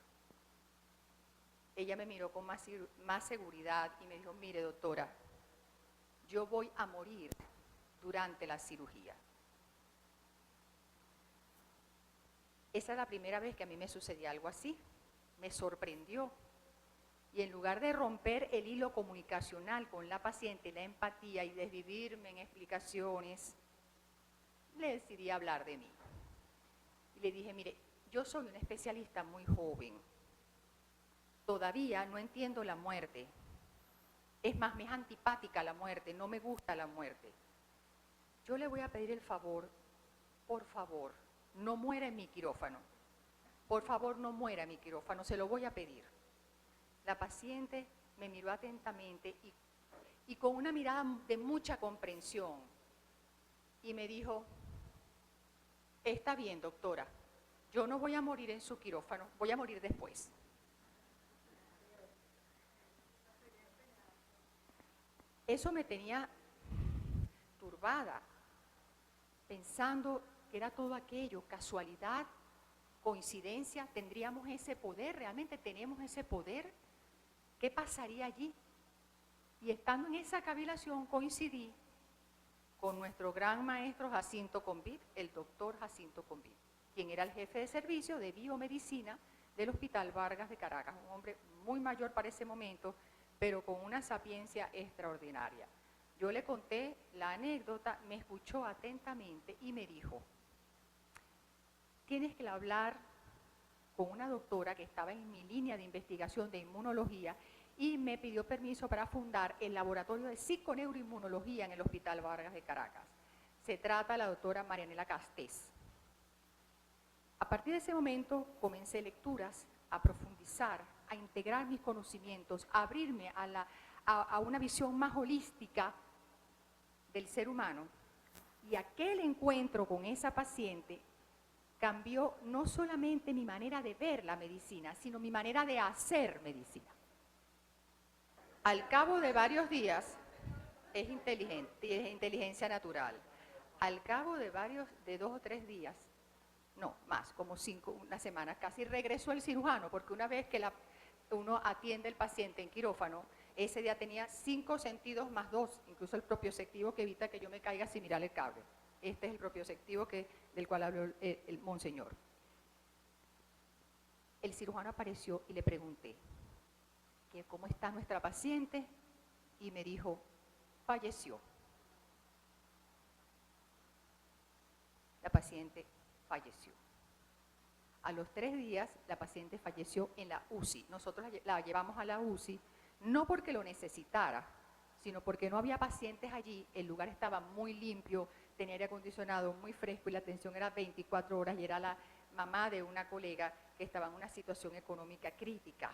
Ella me miró con más seguridad y me dijo: mire, doctora, yo voy a morir durante la cirugía. Esa es la primera vez que a mí me sucedía algo así. Me sorprendió. Y en lugar de romper el hilo comunicacional con la paciente, la empatía y desvivirme en explicaciones, le decidí hablar de mí. Y le dije: mire, yo soy una especialista muy joven. Todavía no entiendo la muerte. Es más, me es antipática la muerte, no me gusta la muerte. Yo le voy a pedir el favor, por favor, no muera en mi quirófano. Por favor, no muera en mi quirófano, se lo voy a pedir. La paciente me miró atentamente y con una mirada de mucha comprensión y me dijo: está bien, doctora, yo no voy a morir en su quirófano, voy a morir después. Eso me tenía turbada, pensando que era todo aquello, casualidad, coincidencia, ¿tendríamos ese poder? ¿Realmente tenemos ese poder? ¿Qué pasaría allí? Y estando en esa cavilación coincidí con nuestro gran maestro Jacinto Convit, el doctor Jacinto Convit, quien era el jefe de servicio de biomedicina del Hospital Vargas de Caracas, un hombre muy mayor para ese momento, pero con una sapiencia extraordinaria. Yo le conté la anécdota, me escuchó atentamente y me dijo: tienes que hablar con una doctora que estaba en mi línea de investigación de inmunología y me pidió permiso para fundar el laboratorio de psiconeuroinmunología en el Hospital Vargas de Caracas. Se trata de la doctora Marianela Castés. A partir de ese momento comencé lecturas, a profundizar, a integrar mis conocimientos, a abrirme a una visión más holística del ser humano. Y aquel encuentro con esa paciente cambió no solamente mi manera de ver la medicina, sino mi manera de hacer medicina. Al cabo de varios días, es inteligente, es inteligencia natural. Al cabo de 2 o 3 días, no, más, como 5, una semana casi, regresó el cirujano, porque una vez que uno atiende al paciente en quirófano, ese día tenía 5 sentidos más 2, incluso el propioceptivo que evita que yo me caiga sin mirar el cable. Este es el propioceptivo del cual habló el monseñor. El cirujano apareció y le pregunté: ¿cómo está nuestra paciente? Y me dijo: falleció. La paciente falleció. A los 3 días, la paciente falleció en la UCI. Nosotros la llevamos a la UCI, no porque lo necesitara, sino porque no había pacientes allí, el lugar estaba muy limpio, tenía aire acondicionado muy fresco y la atención era 24 horas y era la mamá de una colega que estaba en una situación económica crítica.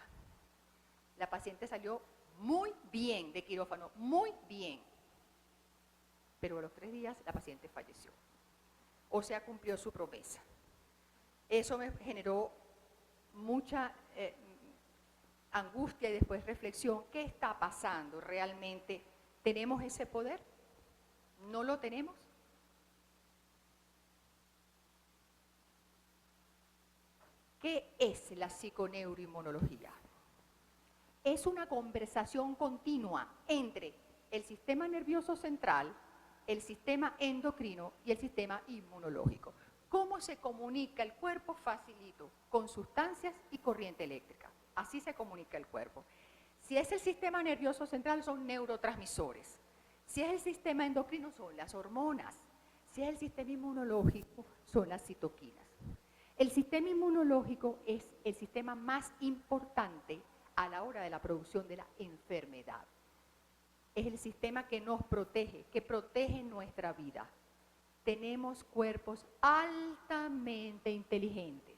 La paciente salió muy bien de quirófano, muy bien, pero a los 3 días la paciente falleció. O sea, cumplió su promesa. Eso me generó mucha angustia y después reflexión. ¿Qué está pasando realmente? ¿Tenemos ese poder? ¿No lo tenemos? ¿Qué es la psiconeuroinmunología? Es una conversación continua entre el sistema nervioso central, el sistema endocrino y el sistema inmunológico. ¿Cómo se comunica el cuerpo? Facilito, con sustancias y corriente eléctrica. Así se comunica el cuerpo. Si es el sistema nervioso central, son neurotransmisores. Si es el sistema endocrino, son las hormonas. Si es el sistema inmunológico, son las citoquinas. El sistema inmunológico es el sistema más importante a la hora de la producción de la enfermedad. Es el sistema que nos protege, que protege nuestra vida. Tenemos cuerpos altamente inteligentes.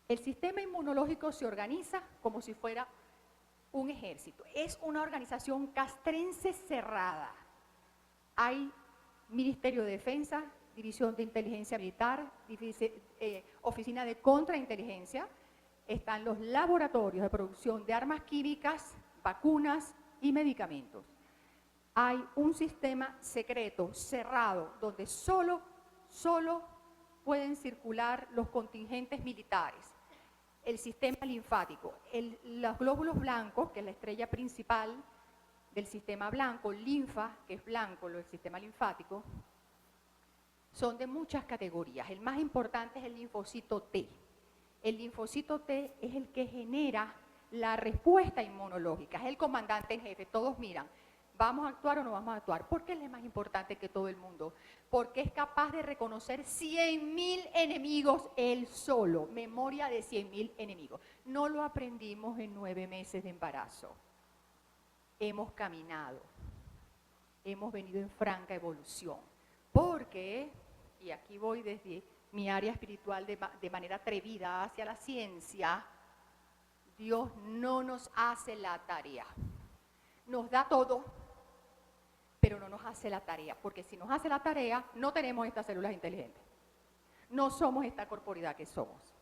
El sistema inmunológico se organiza como si fuera un ejército. Es una organización castrense cerrada. Hay Ministerio de Defensa, División de Inteligencia Militar, Oficina de Contrainteligencia. Están los laboratorios de producción de armas químicas, vacunas y medicamentos. Hay un sistema secreto, cerrado, donde solo pueden circular los contingentes militares. El sistema linfático, los glóbulos blancos, que es la estrella principal del sistema blanco, linfa, que es blanco, el sistema linfático, son de muchas categorías. El más importante es el linfocito T. El linfocito T es el que genera la respuesta inmunológica, es el comandante en jefe. Todos miran, ¿vamos a actuar o no vamos a actuar? ¿Por qué él es más importante que todo el mundo? Porque es capaz de reconocer 100.000 enemigos él solo, memoria de 100.000 enemigos. No lo aprendimos en 9 meses de embarazo. Hemos caminado, hemos venido en franca evolución. Porque, y aquí voy desde mi área espiritual de manera atrevida hacia la ciencia, Dios no nos hace la tarea. Nos da todo, pero no nos hace la tarea, porque si nos hace la tarea, no tenemos estas células inteligentes. No somos esta corporidad que somos.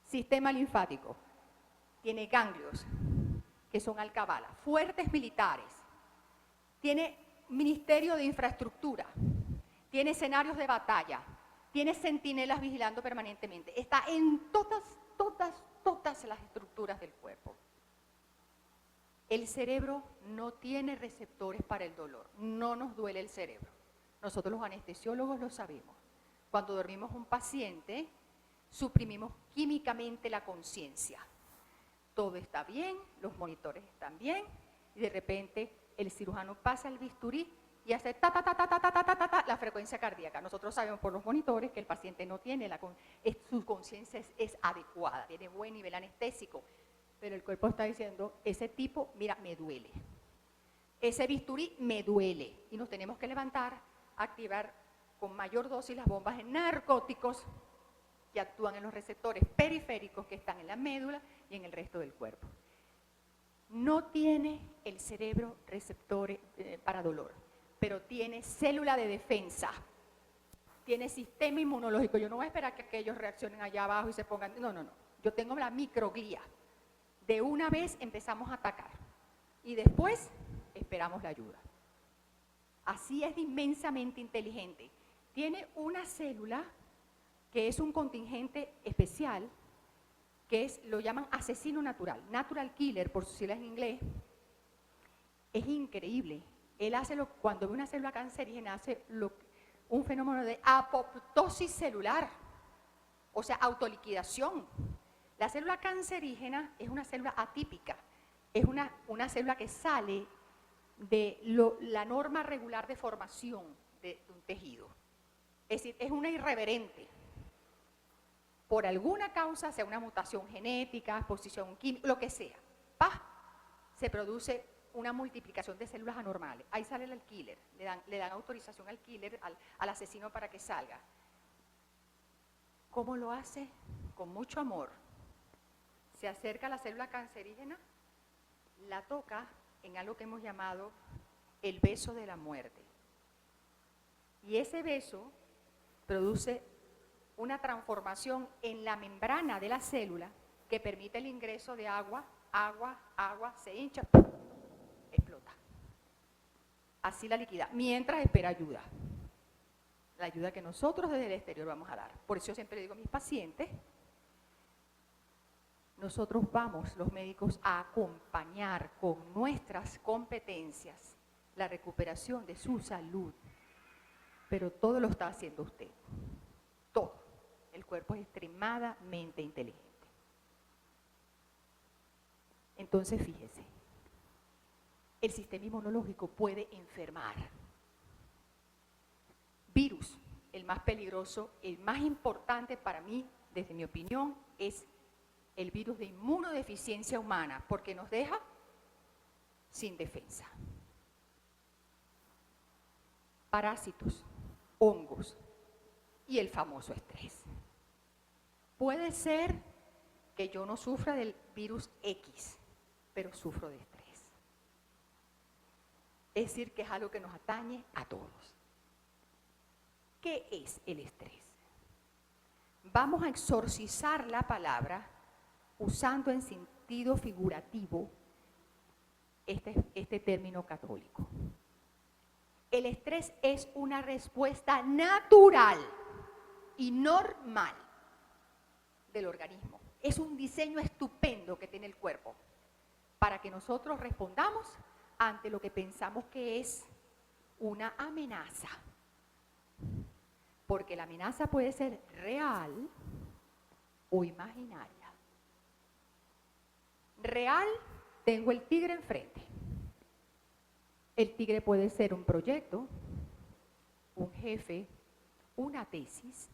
Sistema linfático. Tiene ganglios, que son alcabalas, fuertes militares. Tiene ministerio de infraestructura. Tiene escenarios de batalla. Tiene centinelas vigilando permanentemente. Está en todas las estructuras del cuerpo. El cerebro no tiene receptores para el dolor, no nos duele el cerebro. Nosotros los anestesiólogos lo sabemos. Cuando dormimos un paciente, suprimimos químicamente la conciencia. Todo está bien, los monitores están bien, y de repente el cirujano pasa el bisturí y hace la frecuencia cardíaca. Nosotros sabemos por los monitores que el paciente no tiene, su conciencia es adecuada, tiene buen nivel anestésico. Pero el cuerpo está diciendo, ese tipo, mira, me duele. Ese bisturí me duele. Y nos tenemos que levantar, activar con mayor dosis las bombas de narcóticos que actúan en los receptores periféricos que están en la médula y en el resto del cuerpo. No tiene el cerebro receptores para dolor, pero tiene célula de defensa. Tiene sistema inmunológico. Yo no voy a esperar que aquellos reaccionen allá abajo y se pongan... No. Yo tengo la microglía. De una vez empezamos a atacar y después esperamos la ayuda. Así es inmensamente inteligente. Tiene una célula que es un contingente especial, lo llaman asesino natural, natural killer por sus siglas en inglés. Es increíble. Él cuando ve una célula cancerígena, hace un fenómeno de apoptosis celular, o sea, autoliquidación. La célula cancerígena es una célula atípica, es una célula que sale de la norma regular de formación de un tejido. Es decir, es una irreverente. Por alguna causa, sea una mutación genética, exposición química, lo que sea, se produce una multiplicación de células anormales. Ahí sale el killer, le dan autorización al killer, al asesino para que salga. ¿Cómo lo hace? Con mucho amor. Se acerca a la célula cancerígena, la toca en algo que hemos llamado el beso de la muerte. Y ese beso produce una transformación en la membrana de la célula que permite el ingreso de agua, se hincha, explota. Así la liquida, mientras espera ayuda. La ayuda que nosotros desde el exterior vamos a dar. Por eso yo siempre digo a mis pacientes, nosotros vamos, los médicos, a acompañar con nuestras competencias la recuperación de su salud, pero todo lo está haciendo usted, todo. El cuerpo es extremadamente inteligente. Entonces, fíjese, el sistema inmunológico puede enfermar. Virus, el más peligroso, el más importante para mí, desde mi opinión, es el virus de inmunodeficiencia humana, porque nos deja sin defensa. Parásitos, hongos y el famoso estrés. Puede ser que yo no sufra del virus X, pero sufro de estrés. Es decir, que es algo que nos atañe a todos. ¿Qué es el estrés? Vamos a exorcizar la palabra usando en sentido figurativo este término católico. El estrés es una respuesta natural y normal del organismo. Es un diseño estupendo que tiene el cuerpo para que nosotros respondamos ante lo que pensamos que es una amenaza. Porque la amenaza puede ser real o imaginaria. Real, tengo el tigre enfrente. El tigre puede ser un proyecto, un jefe, una tesis,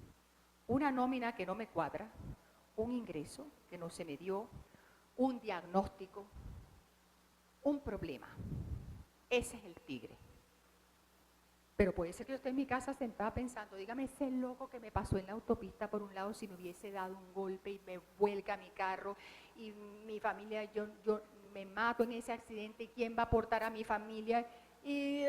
una nómina que no me cuadra, un ingreso que no se me dio, un diagnóstico, un problema. Ese es el tigre. Pero puede ser que yo esté en mi casa sentada pensando, dígame ese loco que me pasó en la autopista por un lado, si me hubiese dado un golpe y me vuelca mi carro y mi familia, yo me mato en ese accidente, ¿y quién va a aportar a mi familia? Y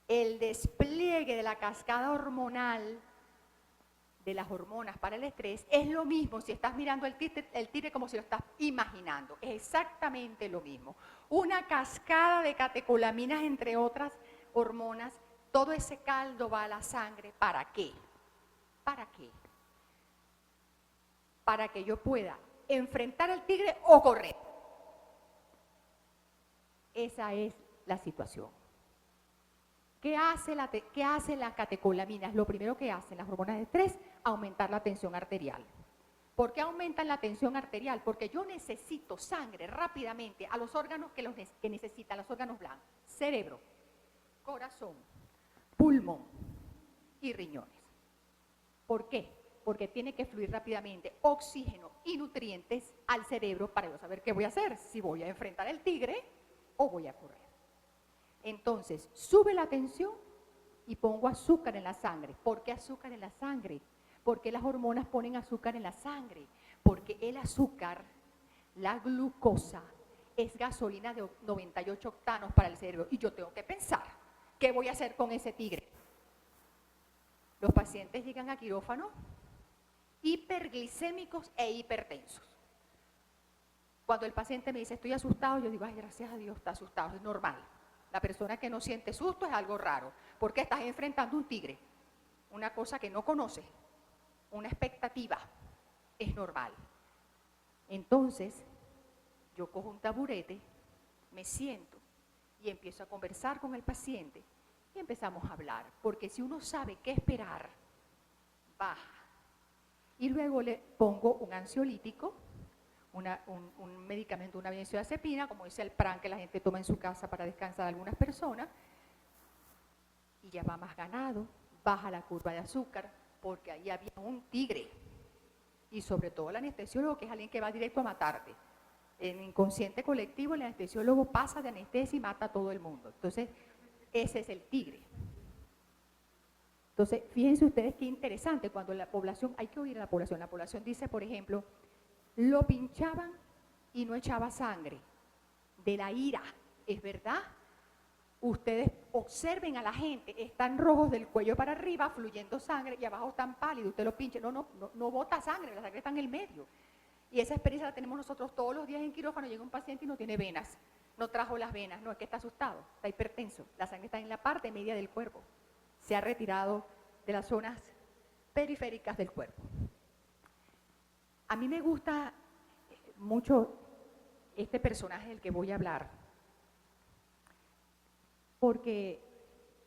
el despliegue de la cascada hormonal de las hormonas para el estrés es lo mismo si estás mirando el tigre como si lo estás imaginando. Es exactamente lo mismo. Una cascada de catecolaminas, entre otras hormonas, todo ese caldo va a la sangre. ¿Para qué? ¿Para qué? Para que yo pueda enfrentar al tigre o correr. Esa es la situación. ¿Qué hace la catecolamina? Lo primero que hacen las hormonas de estrés, aumentar la tensión arterial. ¿Por qué aumentan la tensión arterial? Porque yo necesito sangre rápidamente a los órganos que necesitan, los órganos blancos. Cerebro, corazón, pulmón y riñones. ¿Por qué? Porque tiene que fluir rápidamente oxígeno y nutrientes al cerebro para yo saber qué voy a hacer, si voy a enfrentar al tigre o voy a correr. Entonces, sube la tensión y pongo azúcar en la sangre. ¿Por qué azúcar en la sangre? Porque las hormonas ponen azúcar en la sangre. Porque el azúcar, la glucosa, es gasolina de 98 octanos para el cerebro. Y yo tengo que pensar, ¿qué voy a hacer con ese tigre? Los pacientes llegan a quirófano hiperglicémicos e hipertensos. Cuando el paciente me dice, estoy asustado, yo digo, ay, gracias a Dios, está asustado, es normal. La persona que no siente susto es algo raro, porque estás enfrentando un tigre, una cosa que no conoces, una expectativa, es normal. Entonces, yo cojo un taburete, me siento y empiezo a conversar con el paciente y empezamos a hablar, porque si uno sabe qué esperar, baja. Y luego le pongo un ansiolítico, un medicamento, una benzodiazepina, como dice el Pran, que la gente toma en su casa para descansar a algunas personas, y ya va más ganado, baja la curva de azúcar, porque ahí había un tigre, y sobre todo el anestesiólogo, que es alguien que va directo a matarte. En inconsciente colectivo, el anestesiólogo pasa de anestesia y mata a todo el mundo. Entonces, ese es el tigre. Entonces, fíjense ustedes qué interesante, cuando la población, hay que oír a la población dice, por ejemplo, lo pinchaban y no echaba sangre, de la ira, ¿es verdad? Ustedes observen a la gente, están rojos del cuello para arriba, fluyendo sangre, y abajo están pálidos, usted lo pinche, no bota sangre, la sangre está en el medio. Y esa experiencia la tenemos nosotros todos los días en quirófano. Llega un paciente y no tiene venas, no trajo las venas, no, es que está asustado, está hipertenso, la sangre está en la parte media del cuerpo, se ha retirado de las zonas periféricas del cuerpo. A mí me gusta mucho este personaje del que voy a hablar, porque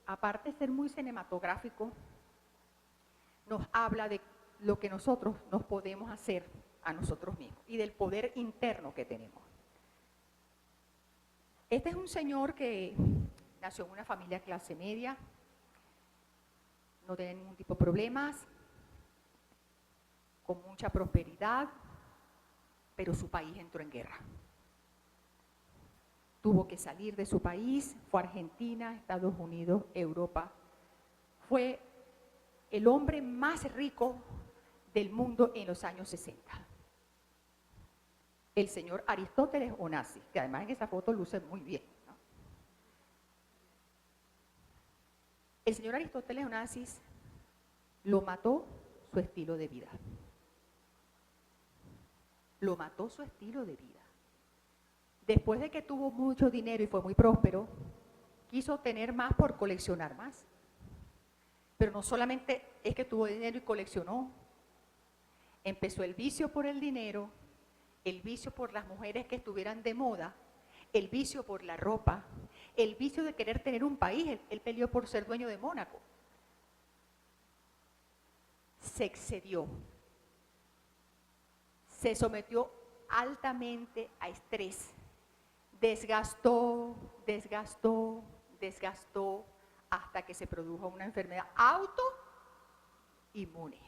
aparte de ser muy cinematográfico, nos habla de lo que nosotros nos podemos hacer a nosotros mismos y del poder interno que tenemos. Este es un señor que nació en una familia clase media, no tenía ningún tipo de problemas, con mucha prosperidad, pero su país entró en guerra. Tuvo que salir de su país, fue a Argentina, Estados Unidos, Europa. Fue el hombre más rico del mundo en los años 60. El señor Aristóteles Onassis, que además en esa foto luce muy bien, ¿no? El señor Aristóteles Onassis lo mató su estilo de vida. Lo mató su estilo de vida. Después de que tuvo mucho dinero y fue muy próspero, quiso tener más por coleccionar más. Pero no solamente es que tuvo dinero y coleccionó, empezó el vicio por el dinero, el vicio por las mujeres que estuvieran de moda, el vicio por la ropa, el vicio de querer tener un país. Él peleó por ser dueño de Mónaco. Se excedió, se sometió altamente a estrés, desgastó hasta que se produjo una enfermedad autoinmune.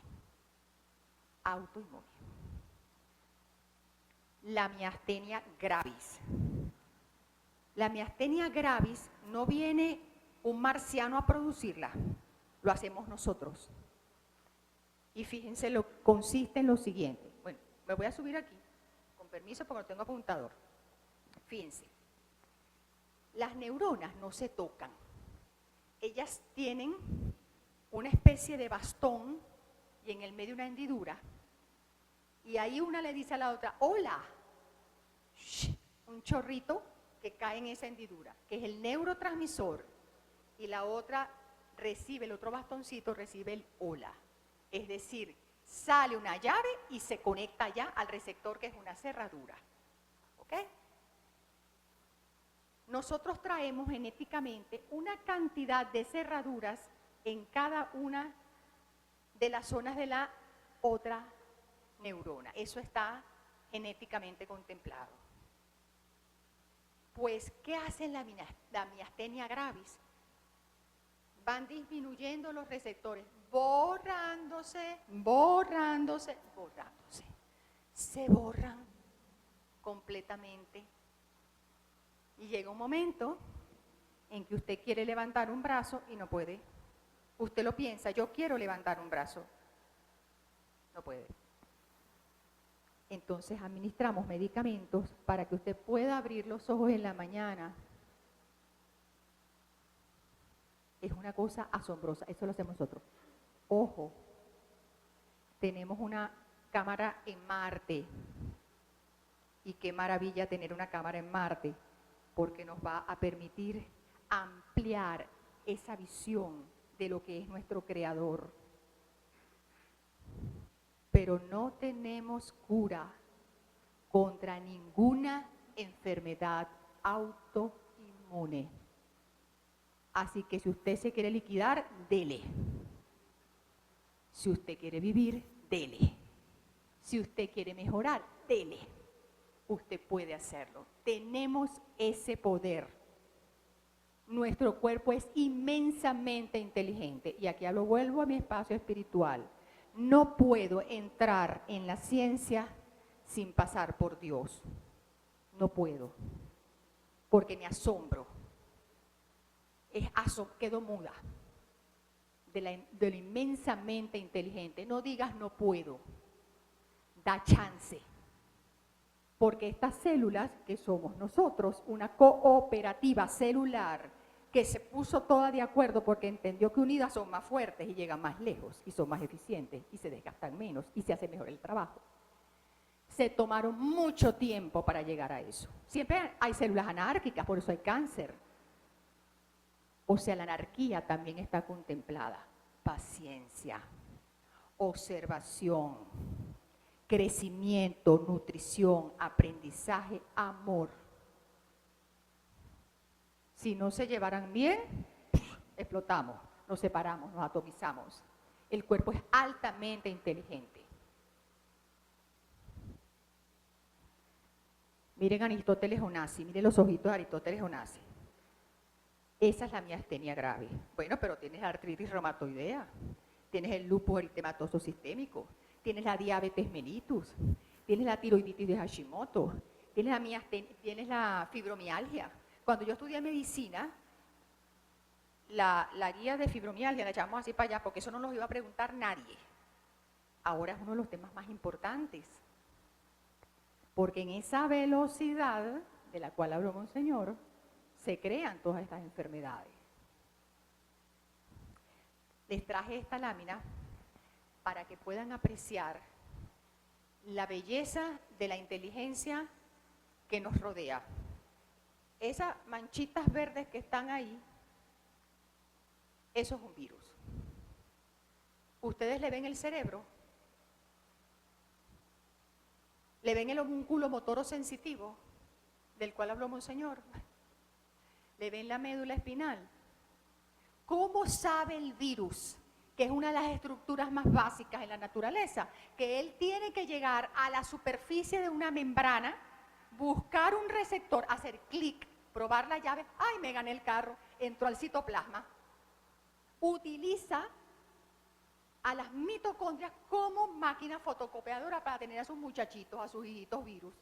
La miastenia gravis. La miastenia gravis no viene un marciano a producirla, lo hacemos nosotros. Y fíjense, consiste en lo siguiente. Bueno, me voy a subir aquí, con permiso porque no tengo apuntador. Fíjense, las neuronas no se tocan. Ellas tienen una especie de bastón y en el medio una hendidura. Y ahí una le dice a la otra, hola, shh, un chorrito que cae en esa hendidura, que es el neurotransmisor, y la otra recibe, el otro bastoncito recibe el hola. Es decir, sale una llave y se conecta ya al receptor, que es una cerradura. ¿Ok? Nosotros traemos genéticamente una cantidad de cerraduras en cada una de las zonas de la otra neurona. Eso está genéticamente contemplado. Pues, ¿qué hace la miastenia gravis? Van disminuyendo los receptores, borrándose. Se borran completamente. Y llega un momento en que usted quiere levantar un brazo y no puede. Usted lo piensa, yo quiero levantar un brazo. No puede. Entonces administramos medicamentos para que usted pueda abrir los ojos en la mañana. Es una cosa asombrosa, eso lo hacemos nosotros. Ojo, tenemos una cámara en Marte. Y qué maravilla tener una cámara en Marte, porque nos va a permitir ampliar esa visión de lo que es nuestro Creador. Pero no tenemos cura contra ninguna enfermedad autoinmune. Así que si usted se quiere liquidar, dele. Si usted quiere vivir, dele. Si usted quiere mejorar, dele. Usted puede hacerlo. Tenemos ese poder. Nuestro cuerpo es inmensamente inteligente. Y aquí vuelvo a mi espacio espiritual. No puedo entrar en la ciencia sin pasar por Dios. No puedo. Porque me asombro. Quedo muda de lo inmensamente inteligente. No digas no puedo. Da chance. Porque estas células, que somos nosotros, una cooperativa celular, que se puso toda de acuerdo porque entendió que unidas son más fuertes y llegan más lejos y son más eficientes y se desgastan menos y se hace mejor el trabajo. Se tomaron mucho tiempo para llegar a eso. Siempre hay células anárquicas, por eso hay cáncer. O sea, la anarquía también está contemplada. Paciencia, observación, crecimiento, nutrición, aprendizaje, amor. Si no se llevaran bien, explotamos, nos separamos, nos atomizamos. El cuerpo es altamente inteligente. Miren a Aristóteles Onassi, miren los ojitos de Aristóteles Onassi. Esa es la miastenia grave. Bueno, pero tienes la artritis reumatoidea, tienes el lupus eritematoso sistémico, tienes la diabetes mellitus, tienes la tiroiditis de Hashimoto, tienes la fibromialgia. Cuando yo estudié medicina, la guía de fibromialgia la echamos así para allá porque eso no nos iba a preguntar nadie. Ahora es uno de los temas más importantes. Porque en esa velocidad de la cual habló Monseñor, se crean todas estas enfermedades. Les traje esta lámina para que puedan apreciar la belleza de la inteligencia que nos rodea. Esas manchitas verdes que están ahí, eso es un virus. ¿Ustedes le ven el cerebro? ¿Le ven el homúnculo motoro sensitivo del cual habló Monseñor? ¿Le ven la médula espinal? ¿Cómo sabe el virus, que es una de las estructuras más básicas en la naturaleza, que él tiene que llegar a la superficie de una membrana, buscar un receptor, hacer clic, probar la llave, ¡ay, me gané el carro! Entró al citoplasma. Utiliza a las mitocondrias como máquina fotocopiadora para tener a sus muchachitos, a sus hijitos virus.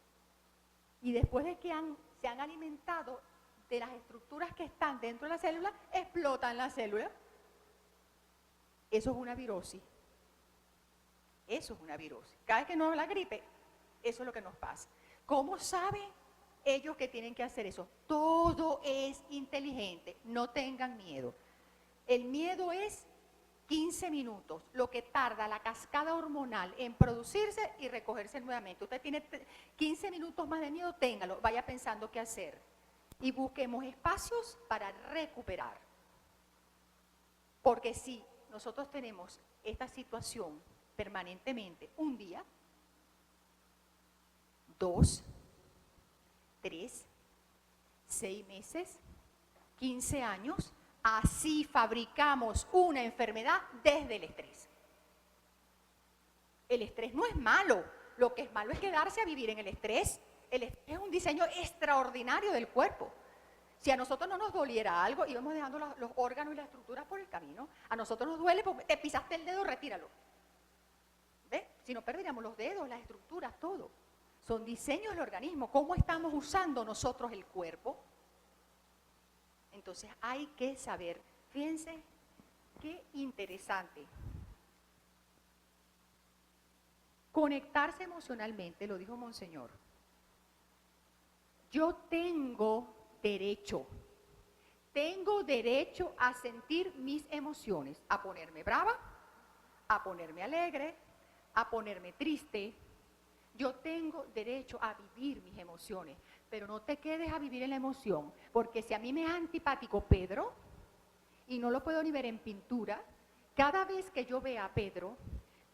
Y después de que se han alimentado de las estructuras que están dentro de la célula, explotan la célula. Eso es una virosis. Eso es una virosis. Cada vez que nos da la gripe, eso es lo que nos pasa. ¿Cómo saben ellos que tienen que hacer eso? Todo es inteligente, no tengan miedo. El miedo es 15 minutos, lo que tarda la cascada hormonal en producirse y recogerse nuevamente. Usted tiene 15 minutos más de miedo, téngalo, vaya pensando qué hacer. Y busquemos espacios para recuperar. Porque si nosotros tenemos esta situación permanentemente, un día, 2, 3, 6 meses, 15 años, así fabricamos una enfermedad desde el estrés. El estrés no es malo, lo que es malo es quedarse a vivir en el estrés. El estrés es un diseño extraordinario del cuerpo. Si a nosotros no nos doliera algo, íbamos dejando los órganos y las estructuras por el camino. A nosotros nos duele porque te pisaste el dedo, retíralo. ¿Ves? Si no perderíamos los dedos, las estructuras, todo. Son diseños del organismo. ¿Cómo estamos usando nosotros el cuerpo? Entonces hay que saber, fíjense qué interesante. Conectarse emocionalmente, lo dijo Monseñor. Yo tengo derecho a sentir mis emociones, a ponerme brava, a ponerme alegre, a ponerme triste. Yo tengo derecho a vivir mis emociones, pero no te quedes a vivir en la emoción, porque si a mí me es antipático Pedro, y no lo puedo ni ver en pintura, cada vez que yo vea a Pedro,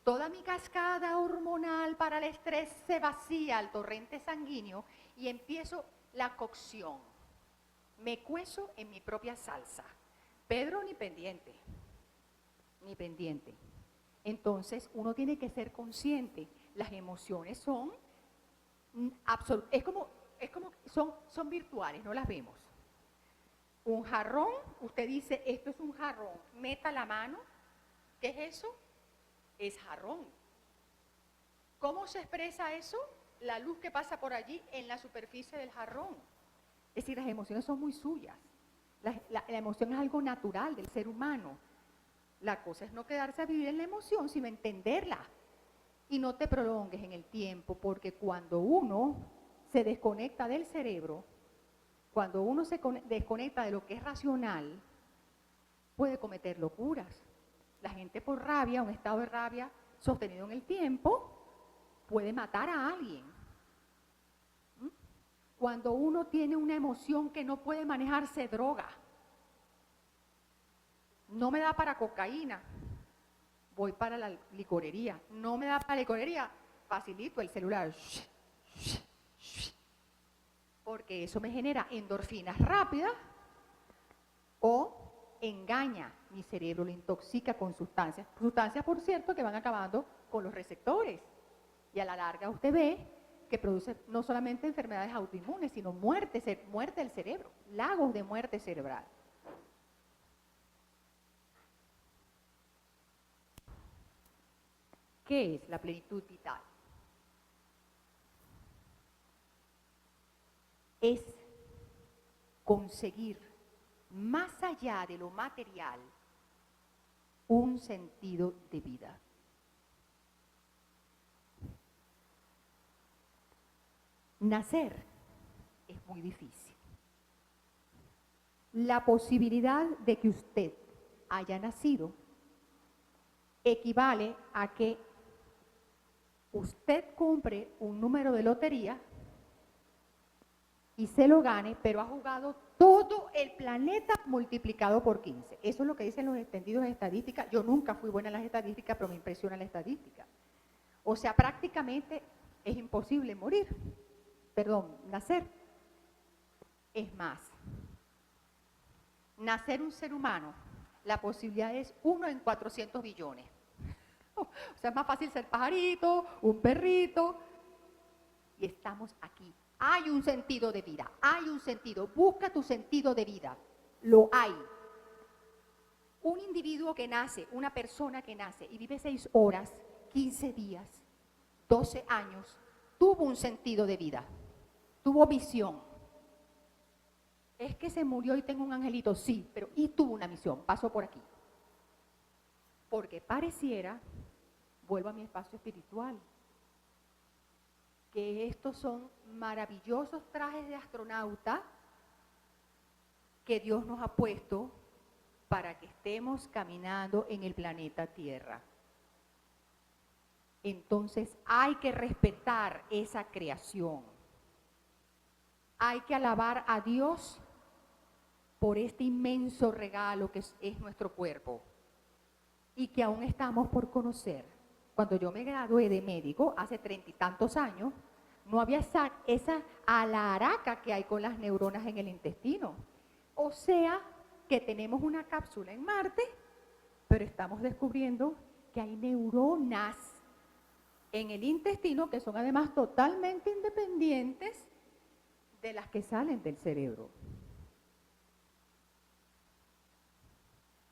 toda mi cascada hormonal para el estrés se vacía al torrente sanguíneo y empiezo la cocción. Me cuezo en mi propia salsa. Pedro ni pendiente, ni pendiente. Entonces uno tiene que ser consciente. Las emociones son son virtuales, no las vemos. Un jarrón, usted dice, esto es un jarrón, meta la mano. ¿Qué es eso? Es jarrón. ¿Cómo se expresa eso? La luz que pasa por allí en la superficie del jarrón. Es decir, las emociones son muy suyas. La emoción es algo natural del ser humano. La cosa es no quedarse a vivir en la emoción, sino entenderla. Y no te prolongues en el tiempo, porque cuando uno se desconecta del cerebro, cuando uno se desconecta de lo que es racional, puede cometer locuras. La gente por rabia, un estado de rabia sostenido en el tiempo, puede matar a alguien. Cuando uno tiene una emoción que no puede manejar, se droga. No me da para cocaína, voy para la licorería. No me da para la licorería, facilito el celular. Porque eso me genera endorfinas rápidas o engaña mi cerebro, lo intoxica con sustancias. Sustancias, por cierto, que van acabando con los receptores. Y a la larga usted ve que produce no solamente enfermedades autoinmunes, sino muerte del cerebro, lagos de muerte cerebral. ¿Qué es la plenitud vital? Es conseguir, más allá de lo material, un sentido de vida. Nacer es muy difícil. La posibilidad de que usted haya nacido equivale a que usted compre un número de lotería y se lo gane, pero ha jugado todo el planeta multiplicado por 15. Eso es lo que dicen los entendidos de estadística. Yo nunca fui buena en las estadísticas, pero me impresiona la estadística. O sea, prácticamente es imposible nacer. Es más, nacer un ser humano, la posibilidad es 1 en 400 billones. O sea, es más fácil ser pajarito, un perrito, y estamos aquí. Hay un sentido de vida, hay un sentido. Busca tu sentido de vida, lo hay. Un individuo que nace, una persona que nace y vive 6 horas, 15 días, 12 años, tuvo un sentido de vida, tuvo visión. Es que se murió y tengo un angelito, sí, pero y tuvo una misión, pasó por aquí. Porque pareciera, vuelvo a mi espacio espiritual, que estos son maravillosos trajes de astronauta que Dios nos ha puesto para que estemos caminando en el planeta Tierra. Entonces hay que respetar esa creación. Hay que alabar a Dios por este inmenso regalo que es nuestro cuerpo y que aún estamos por conocer. Cuando yo me gradué de médico, hace 30 y tantos años, no había esa alaraca que hay con las neuronas en el intestino. O sea, que tenemos una cápsula en Marte, pero estamos descubriendo que hay neuronas en el intestino que son además totalmente independientes de las que salen del cerebro.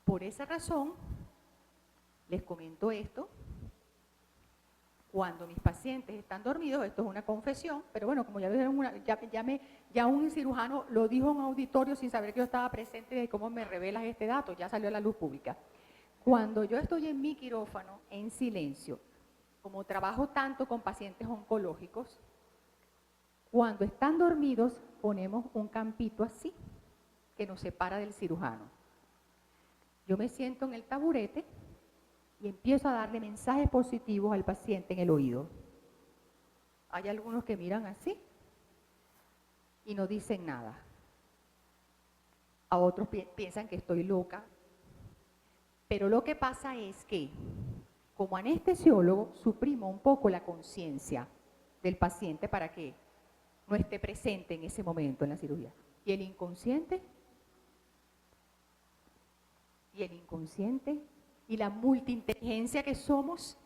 Por esa razón, les comento esto. Cuando mis pacientes están dormidos, esto es una confesión, pero bueno, como ya lo dijeron, ya un cirujano lo dijo en un auditorio sin saber que yo estaba presente de cómo me revelas este dato, ya salió a la luz pública. Cuando yo estoy en mi quirófano, en silencio, como trabajo tanto con pacientes oncológicos, cuando están dormidos ponemos un campito así, que nos separa del cirujano. Yo me siento en el taburete y empiezo a darle mensajes positivos al paciente en el oído. Hay algunos que miran así y no dicen nada. A otros piensan que estoy loca. Pero lo que pasa es que, como anestesiólogo, suprimo un poco la conciencia del paciente para que no esté presente en ese momento en la cirugía. Y el inconsciente y la multiinteligencia que somos,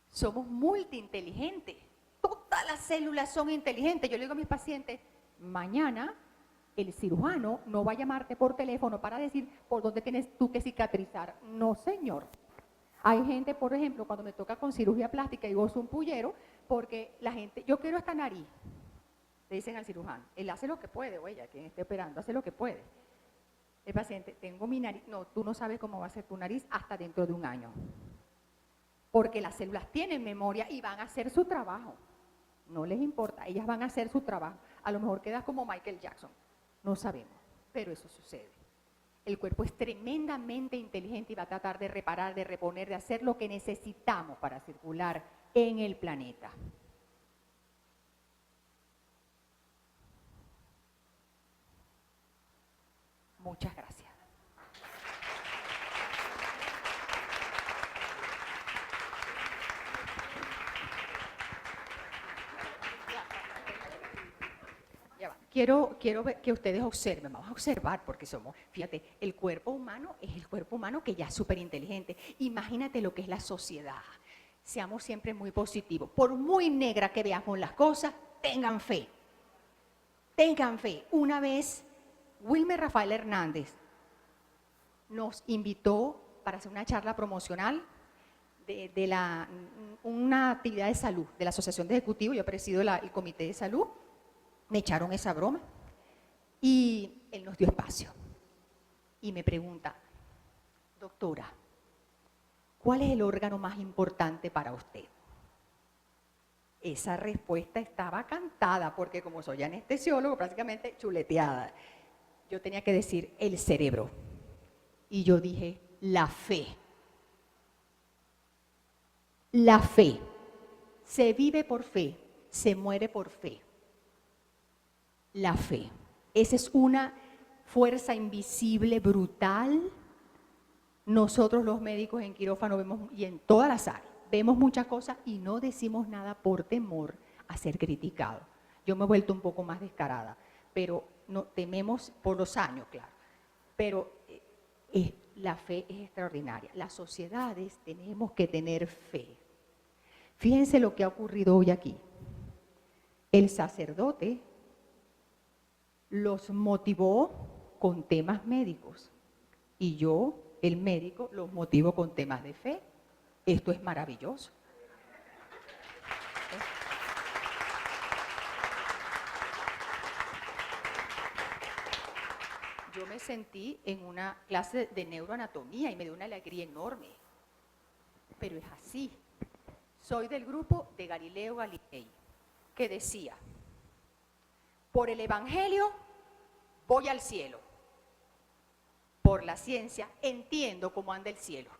somos multiinteligentes. Todas las células son inteligentes. Yo le digo a mis pacientes, mañana el cirujano no va a llamarte por teléfono para decir por dónde tienes tú que cicatrizar. No, señor. Hay gente, por ejemplo, cuando me toca con cirugía plástica y gozo un pullero, porque la gente, yo quiero esta nariz. Le dicen al cirujano, él hace lo que puede, o ella, quien esté operando, hace lo que puede. El paciente, tengo mi nariz, no, tú no sabes cómo va a ser tu nariz hasta dentro de un año. Porque las células tienen memoria y van a hacer su trabajo. No les importa, ellas van a hacer su trabajo. A lo mejor quedas como Michael Jackson, no sabemos, pero eso sucede. El cuerpo es tremendamente inteligente y va a tratar de reparar, de reponer, de hacer lo que necesitamos para circular en el planeta. Muchas gracias. Ya va. quiero que ustedes observen, vamos a observar porque somos, fíjate, el cuerpo humano es el cuerpo humano que ya es súper inteligente. Imagínate lo que es la sociedad. Seamos siempre muy positivos. Por muy negra que veamos las cosas, tengan fe. Tengan fe. Una vez, Wilmer Rafael Hernández nos invitó para hacer una charla promocional de una actividad de salud de la Asociación de Ejecutivos. Yo presido el Comité de Salud. Me echaron esa broma y él nos dio espacio. Y me pregunta, doctora, ¿cuál es el órgano más importante para usted? Esa respuesta estaba cantada porque como soy anestesiólogo, prácticamente chuleteada. Yo tenía que decir el cerebro. Y yo dije, la fe. La fe. Se vive por fe, se muere por fe. La fe. Esa es una fuerza invisible, brutal. Nosotros los médicos en quirófano vemos, y en todas las áreas, vemos muchas cosas y no decimos nada por temor a ser criticado. Yo me he vuelto un poco más descarada, pero no tememos por los años, claro. Pero la fe es extraordinaria. Las sociedades tenemos que tener fe. Fíjense lo que ha ocurrido hoy aquí. El sacerdote los motivó con temas médicos y yo, el médico, los motivo con temas de fe. Esto es maravilloso. Yo me sentí en una clase de neuroanatomía y me dio una alegría enorme. Pero es así. Soy del grupo de Galileo Galilei, que decía, por el Evangelio voy al cielo. Por la ciencia entiendo cómo anda el cielo.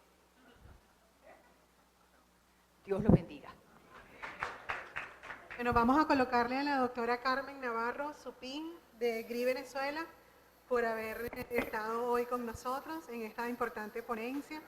Dios los bendiga. Bueno, vamos a colocarle a la doctora Carmen Navarro su pin de GRI Venezuela por haber estado hoy con nosotros en esta importante ponencia.